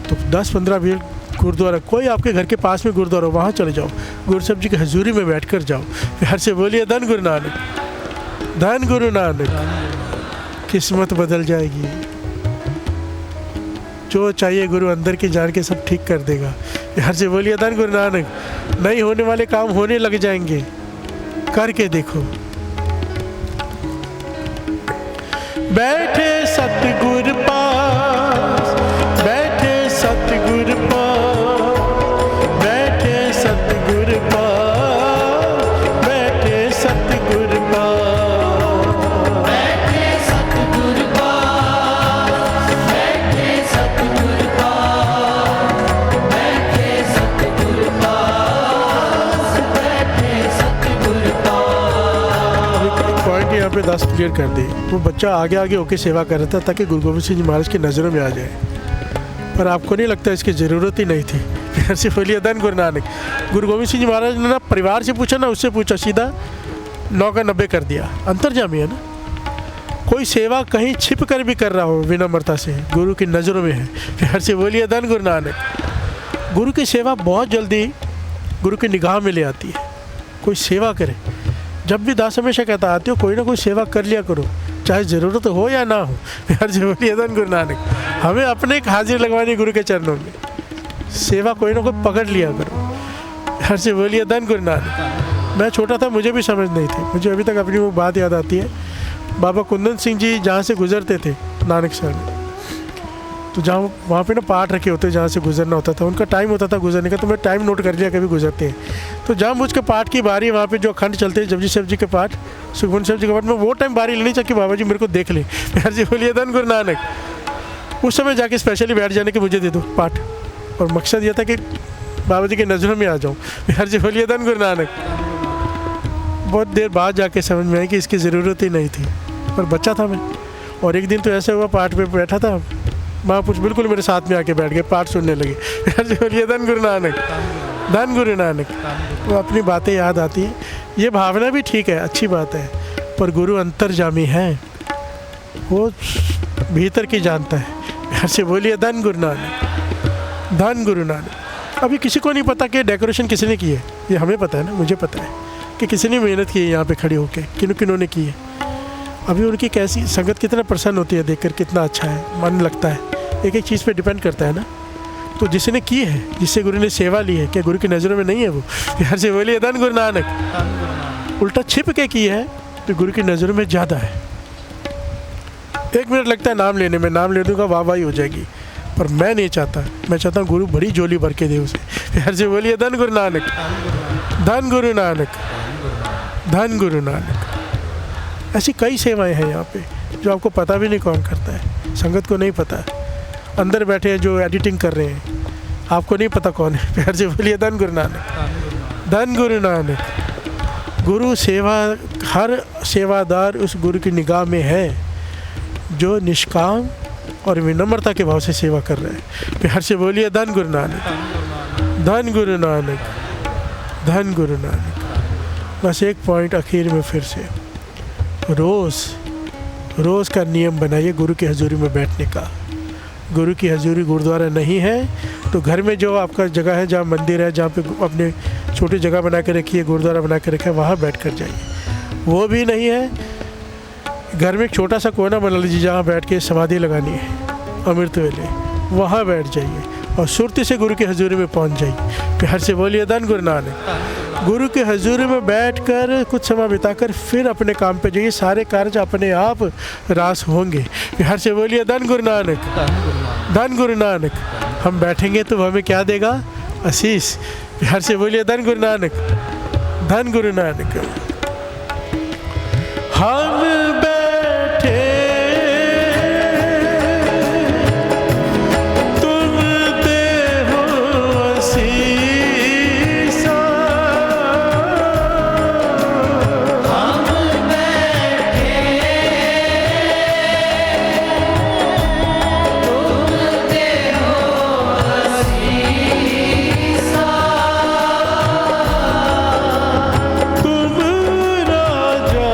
तो 10-15 मिनट गुरुद्वारा, कोई आपके घर के पास में गुरुद्वारा, वहाँ चले जाओ, गुरु साहब जी की हजूरी में बैठ कर जाओ। प्यार से बोलिए धन गुरु नानक, धन गुरु नानक। किस्मत बदल जाएगी। जो चाहिए गुरु अंदर की जान के सब ठीक कर देगा। प्यार से बोलिए धन गुरु नानक। नहीं होने वाले काम होने लग जाएंगे, करके देखो। बैठे सतगुर पास, बैठे सतगुर पास, बैठे सतगुर पास, बैठे सतगुर पास, बैठे सतगुर पास, बैठे सतगुर पास, बैठे सतगुर पास, बैठे सतगुर पास। एक पॉइंट यहाँ पे 10 क्लियर कर दी। वो बच्चा आगे आगे होके सेवा कर रहा था ताकि गुरु गोविंद सिंह जी महाराज की नज़रों में आ जाए, पर आपको नहीं लगता इसकी ज़रूरत ही नहीं थी। फिर से बोलिए धन गुरु नानक। गुरु गोविंद सिंह जी महाराज ने ना परिवार से पूछा ना उससे पूछा, सीधा 9 का 90 कर दिया। अंतर्जामी है ना। कोई सेवा कहीं छिप कर भी कर रहा हो विनम्रता से, गुरु की नज़रों में है। फिर से बोलिए धन गुरु नानक। गुरु की सेवा बहुत जल्दी गुरु की निगाह में ले आती है। कोई सेवा करे, जब भी दास हमेशा कहता आते हो कोई ना कोई सेवा कर लिया करो, चाहे ज़रूरत हो या ना हो। प्यार से बोलिए धन गुरु नानक। हमें अपने एक हाजिर लगवानी गुरु के चरणों में, सेवा कोई ना कोई पकड़ लिया करो। प्यार से बोलिए धन गुरु नानक। मैं छोटा था, मुझे भी समझ नहीं थी। मुझे अभी तक अपनी वो बात याद आती है। बाबा कुंदन सिंह जी जहाँ से गुजरते थे नानक सर में, तो जहाँ वहाँ पे ना पाठ रखे होते जहाँ से गुजरना होता था, उनका टाइम होता था गुजरने का, तो मैं टाइम नोट कर लिया कभी गुजरते हैं तो जानबूझ के पाठ की बारी वहाँ पे जो अखंड चलते हैं, जपजी साहब जी के पाठ, सुखमन साहब जी के पाठ में, वो टाइम बारी लेनी चाहिए बाबा जी मेरे को देख ले। प्यार जी बोलिए धन गुरु नानक। उस समय जाके स्पेशली बैठ जाने के मुझे दे दो पाठ, और मकसद ये था कि बाबा जी की नज़रों में आ जाऊँ। प्यार जी बोलिए धन गुरु नानक। बहुत देर बाद जाके समझ में आई कि इसकी ज़रूरत ही नहीं थी, पर बच्चा था मैं। और एक दिन तो ऐसा हुआ, पाठ पे बैठा था, महापुरुष बिल्कुल मेरे साथ में आके बैठ गए, पाठ सुनने लगे। प्यार जी बोलिए धन गुरु नानक, धन गुरु नानक। वो अपनी बातें याद आती है। ये भावना भी ठीक है, अच्छी बात है, पर गुरु अंतर्जामी है। वो भीतर की जानता है। प्यार से बोलिए धन गुरु नानक, धन गुरु नानक। अभी किसी को नहीं पता कि डेकोरेशन किसने की है, ये हमें पता है ना, मुझे पता है कि किसी ने मेहनत की है यहाँ पे खड़े होके, किन्हों ने की है। अभी उनकी कैसी संगत कितना प्रसन्न होती है देखकर, कितना अच्छा है, मन लगता है। एक एक चीज़ पे डिपेंड करता है ना। तो जिसने की है, जिससे गुरु ने सेवा ली है, क्या गुरु की नज़रों में नहीं है वो? प्यार से बोलिए धन गुरु नानक। उल्टा छिप के की है तो गुरु की नज़रों में ज़्यादा है। 1 मिनट लगता है नाम लेने में, नाम ले दूँगा वाह वाही हो जाएगी, पर मैं नहीं चाहता। मैं चाहता हूँ गुरु बड़ी झोली भर के दे उसे। प्यार से बोलिए धन गुरु नानक, धन गुरु नानक, धन गुरु नानक। ऐसी कई सेवाएं हैं यहाँ पे जो आपको पता भी नहीं कौन करता है, संगत को नहीं पता है। अंदर बैठे हैं जो एडिटिंग कर रहे हैं, आपको नहीं पता कौन है। प्यार से बोलिए धन गुरु नानक, धन गुरु नानक। गुरु सेवा, हर सेवादार उस गुरु की निगाह में है जो निष्काम और विनम्रता के भाव से सेवा कर रहे हैं। प्यार से बोलिए धन गुरु नानक, धन गुरु नानक, धन गुरु नानक। बस एक पॉइंट आखिर में फिर से, रोज़ का नियम बनाइए गुरु की हजूरी में बैठने का। गुरु की हजूरी गुरुद्वारा नहीं है तो घर में जो आपका जगह है, जहाँ मंदिर है, जहाँ पे अपने छोटी जगह बना के रखी है, गुरुद्वारा बना के रखा है, वहाँ बैठ कर जाइए। वो भी नहीं है, घर में एक छोटा सा कोना बना लीजिए जहाँ बैठ के समाधि लगानी है अमृत वेले, वहाँ बैठ जाइए और सुरती से गुरु की हजूरी में पहुँच जाइए। प्यार से बोलिए धन गुरु नानक। गुरु की हजूरी में बैठकर कुछ समय बिताकर फिर अपने काम पे जाइए, सारे कार्य अपने आप रास होंगे। प्यार से बोलिए धन गुरु नानक, धन गुरु नानक। हम बैठेंगे तो हमें क्या देगा? आशीष। प्यार से बोलिए धन गुरु नानक, धन गुरु नानक। हम बैठे तुम दे हो आशीषा, हम बैठे तुम देहो आशीषा, तुम राजा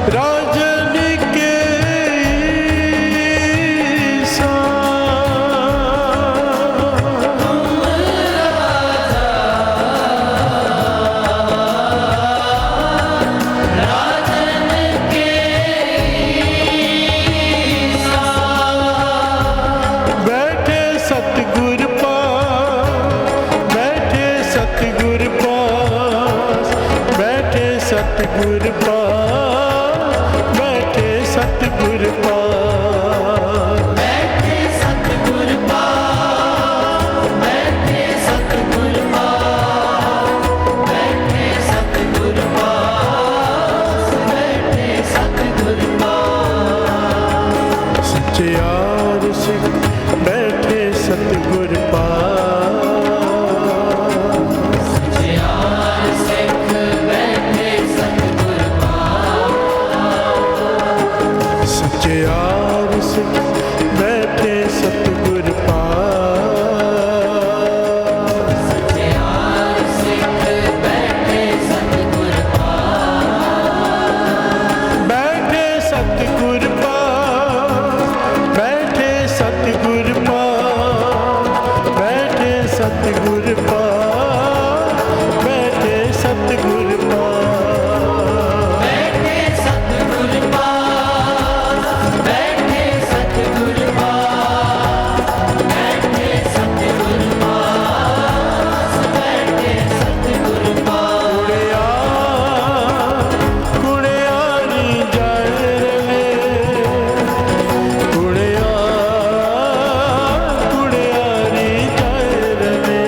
राजन के ईसा। राजन के ईसा। बैठे सतगुर पास, बैठे सतगुर पास, बैठे सतगुर पास, बैठे सतगुर पास। बैठे सतगुर पास, बैठे सतगुर पास, बैठे सतगुर पास, बैठे सतगुर पास। सच्चे यार सिख बैठे सतगुर पास। यार सिख बैठे सतगुर पास। सच्चे यार सिख बैठे सतगुर पास। यार सिख बैठे सतगुर पास। बैठे सतगुर पास, बैठे सतगुर पास, बैठे सतगुर पास, बैठे सतगुर पास। बैठे सतगुर पास, बैठे सतगुर पास, बैठे सतगुर पास, बैठे सतगुर पास। कुड़ियारी जाए रे, कुड़ियारी जाए रे।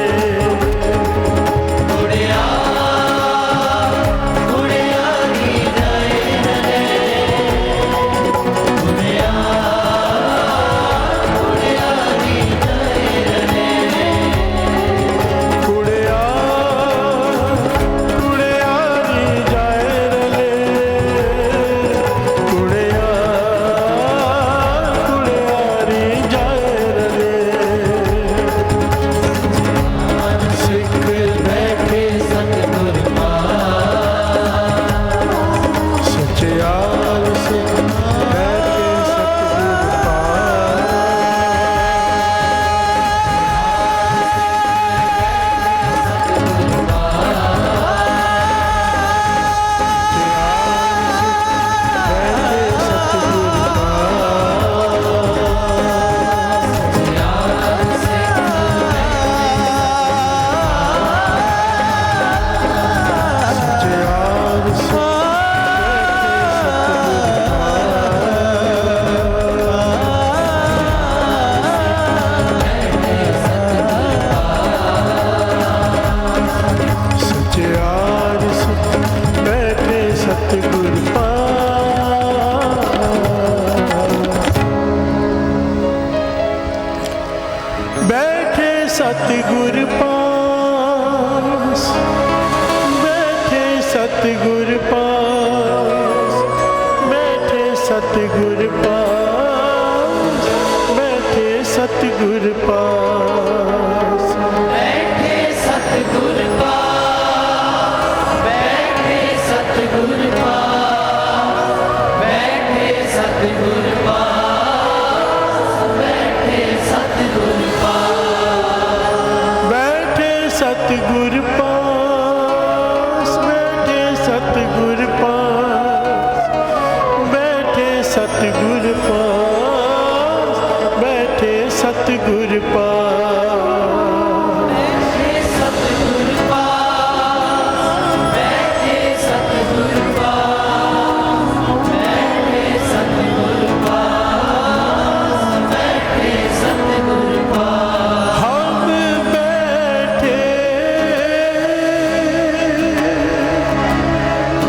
सतगुर पास, बैठे सतगुर पास, बैठे सतगुर पास, बैठे सतगुर पास, बैठे सतगुर पास, बैठे सतगुर पास, बैठे सतगुर पास, बैठे सतगुर पास, बैठे सतगुर पास, बैठे सतगुर पास, बैठे सतगुर पास, बैठे सतगुर पास, बैठे सतगुर पास, बैठे सतगुर पास, बैठे सतगुर पास। हम बैठे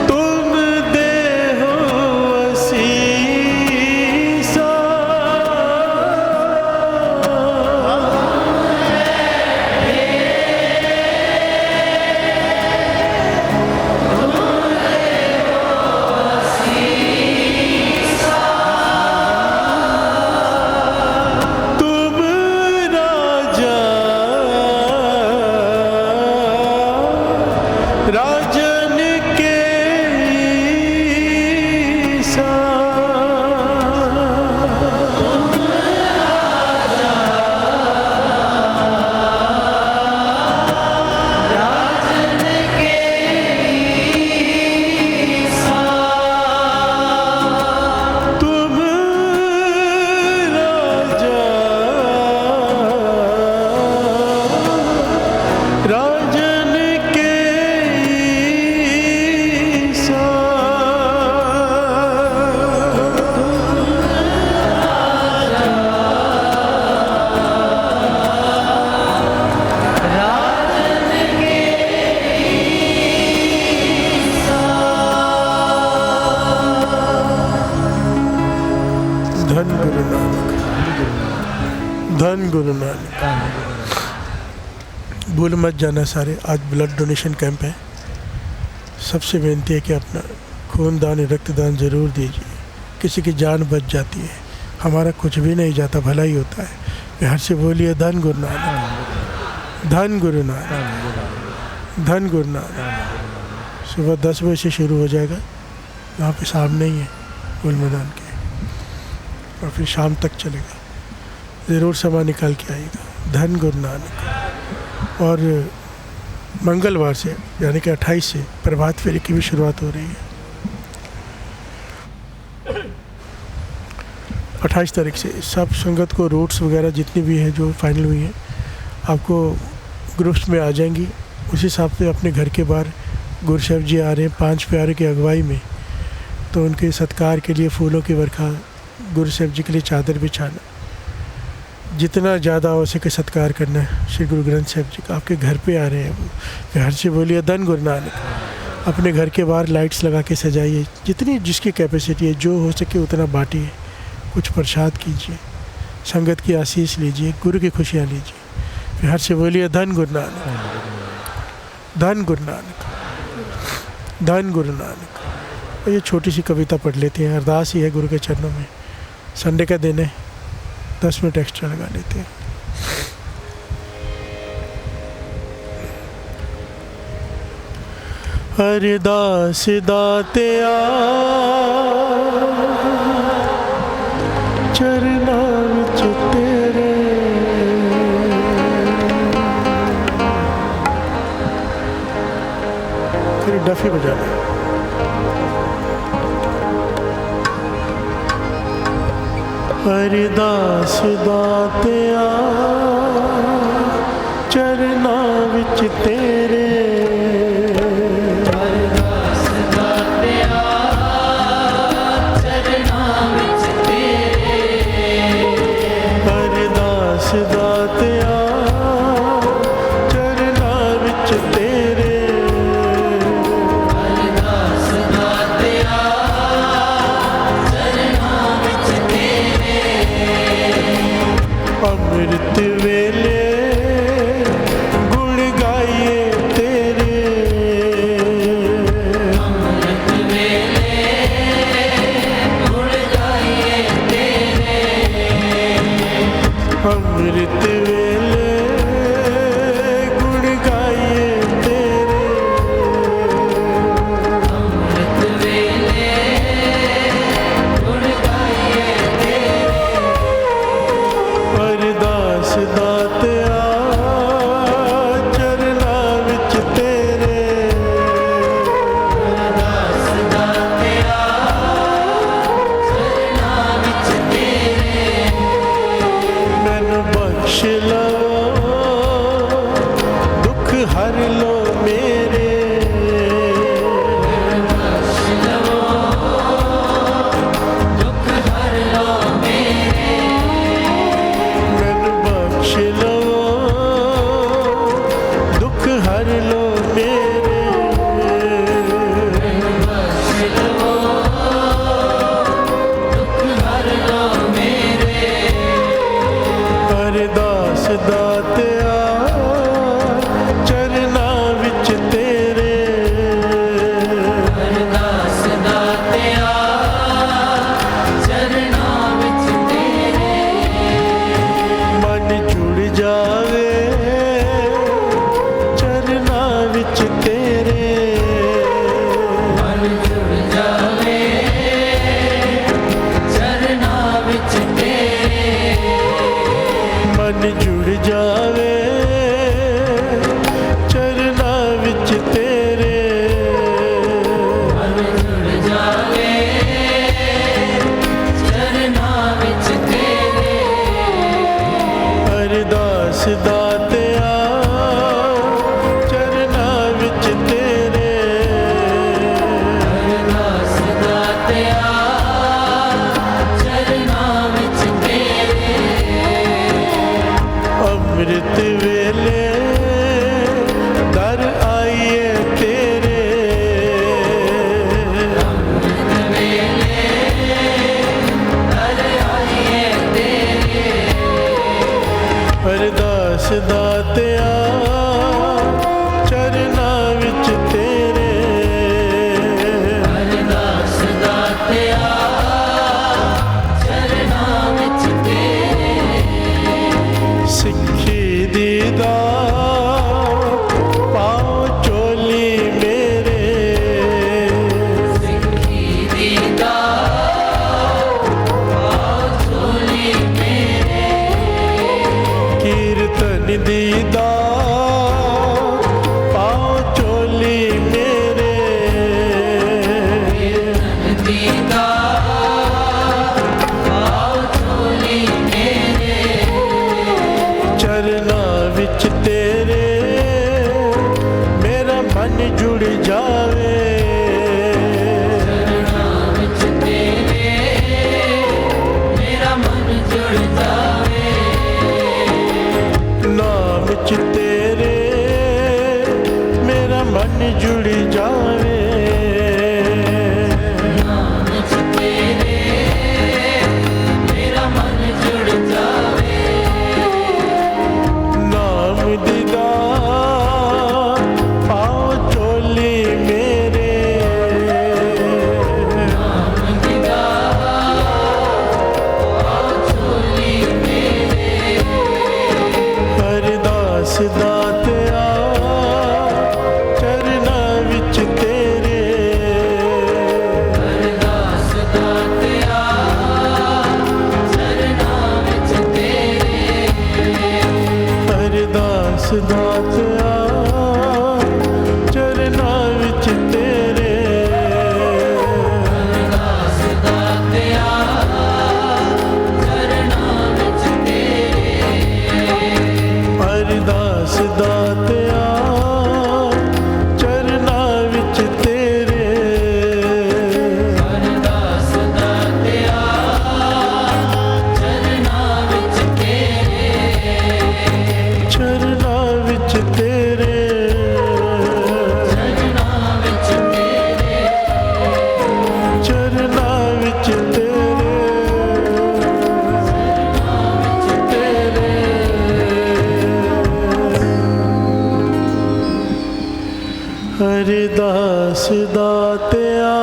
तुम देहो असीसा, तुम राजा राजन के ईसा। तुम राजा राजन के ईसा। धन गुरु नानक, धन गुरु नानक। भूल मत जाना सारे, आज ब्लड डोनेशन कैंप है। सबसे विनती है कि अपना खून दान रक्तदान जरूर दीजिए, किसी की जान बच जाती है, हमारा कुछ भी नहीं जाता, भला ही होता है। बिहार से बोलिए धन गुरु नानक, धन गुरु नानक, धन गुरु नानक। सुबह 10 बजे से शुरू हो जाएगा, वहाँ पे सामने ही है गोल मैदान के, और फिर शाम तक चलेगा। ज़रूर समय निकाल के आइएगा। धन गुरु नानक। और मंगलवार से यानी कि 28 से प्रभात फेरी की भी शुरुआत हो रही है। 28 तारीख से सब संगत को रूट्स वगैरह जितनी भी हैं जो फाइनल हुई हैं आपको ग्रुप्स में आ जाएंगी। उस हिसाब से अपने घर के बाहर गुरु साहब जी आ रहे हैं 5 प्यारे की अगुवाई में, तो उनके सत्कार के लिए फूलों की वर्खा, गुरु साहब जी के लिए चादर बिछाना, जितना ज़्यादा हो सके सत्कार करना है श्री गुरु ग्रंथ साहब जी का। आपके घर पे आ रहे हैं वो, घर से बोलिए धन गुरु नानक। अपने घर के बाहर लाइट्स लगा के सजाइए, जितनी जिसकी कैपेसिटी है, जो हो सके उतना बांटिए, कुछ प्रसाद कीजिए, संगत की आशीष लीजिए, गुरु की खुशियाँ लीजिए। बिहार से बोलिए धन गुरु नानक, धन गुरु नानक, धन गुरु नानक। और ये छोटी सी कविता पढ़ लेते हैं, अरदास ही है गुरु के चरणों में। संडे का दिन है, 10 मिनट एक्स्ट्रा लगा लेते हैं। अरदास दातिया चरना विच तेरे, फिर डफी बजाना। अरदास दातिया चरना विच तेरे, अरदास दातिया चरना विच तेरे, अरदास दातिया चरना विच तेरे, अरदास दातिया चरना विच तेरे, अमृत वेले गुण गाइए तेरे, तेरे ਅਰਦਾਸ ਦਾਤਿਆ ਚਰਨਾਂ ਵਿੱਚ ਤੇਰੇ ਅੰਮ੍ਰਿਤ ਵੇਲੇ ਦਰ ਆਈਏ ਤੇਰੇ ਦਰ ਆਈਏ ਤੇਰੇ ਅਰਦਾਸ ਦਾਤਿਆ ਚਰਨਾਂ ਵਿੱਚ ਤੇਰੇ ਅਰਦਾਸ ਦਾਤਿਆ ਚਰਨਾਂ ਵਿੱਚ ਤੇਰੇ ਸਿੱਖੀ ਦੀ ਦਾਤ ਪਾਓ ਚੋਲੀ ਮੇਰੇ ਸਿੱਖੀ ਦੀ ਦਾਤ ਪਾਓ ਝੋਲੀ ਮੇਰੇ ਕੀਰਤਨ ਦੀ ਦਾਤ ਪਾਓ ਚੋਲੀ ਮੇਰੇ ਦੀ ਦਾਤ ਪਾਓ ਝੋਲੀ ਮੇਰੇ ਚਰਨਾਂ ਵਿੱਚ ਤੇਰੇ ਮੇਰਾ ਮਨ ਜੁੜ ਜਾਵੇ ਚਰਨਾਂ ਵਿੱਚ ਤੇਰੇ ਮੇਰਾ ਮਨ ਜੁੜ ਜਾਵੇ ਨਾਮ ਵਿੱਚ ਤੇਰੇ ਮੇਰਾ ਮਨ ਜੁੜ ਜਾਵੇ ਨਾਮ ਵਿੱਚ ਤੇਰੇ ਮੇਰਾ ਮਨ ਜੁੜ ਜਾਵੇ ਨਾਮ ਦੀ ਦਾਤ ਪਾਓ ਚੋਲੀ ਮੇਰੇ ਨਾਮ ਦੀ ਦਾਤ ਪਾਓ ਝੋਲੀ ਮੇਰੇ ਅਰਦਾਸ ਦਾਤਿਆ ਚਰਨਾਂ ਵਿੱਚ ਤੇਰੇ ਅਰਦਾਸ ਦਾਤਿਆ ਚਰਨਾਂ ਵਿੱਚ ਤੇਰੇ ਅਰਦਾਸ ਦਾਤਿਆ ਚਰਨਾਂ ਵਿੱਚ ਤੇਰੇ ਅਰਦਾਸ ਦਾਤਿਆ ਚਰਨਾਂ ਵਿੱਚ ਤੇਰੇ ਅਰਦਾਸ ਦਾਤਿਆ ਚਰਨਾਂ ਵਿੱਚ ਤੇਰੇ ਅਰਦਾਸ ਦਾਤਿਆ ਚਰਨਾਂ ਵਿੱਚ ਤੇਰੇ ਚਰਨਾਂ ਵਿੱਚ ਤੇਰੇ ਚਰਨਾਂ ਵਿੱਚ ਤੇਰੇ ਚਰਨਾਂ ਵਿੱਚ ਤੇਰੇ ਅਰਦਾਸ ਦਾਤਿਆ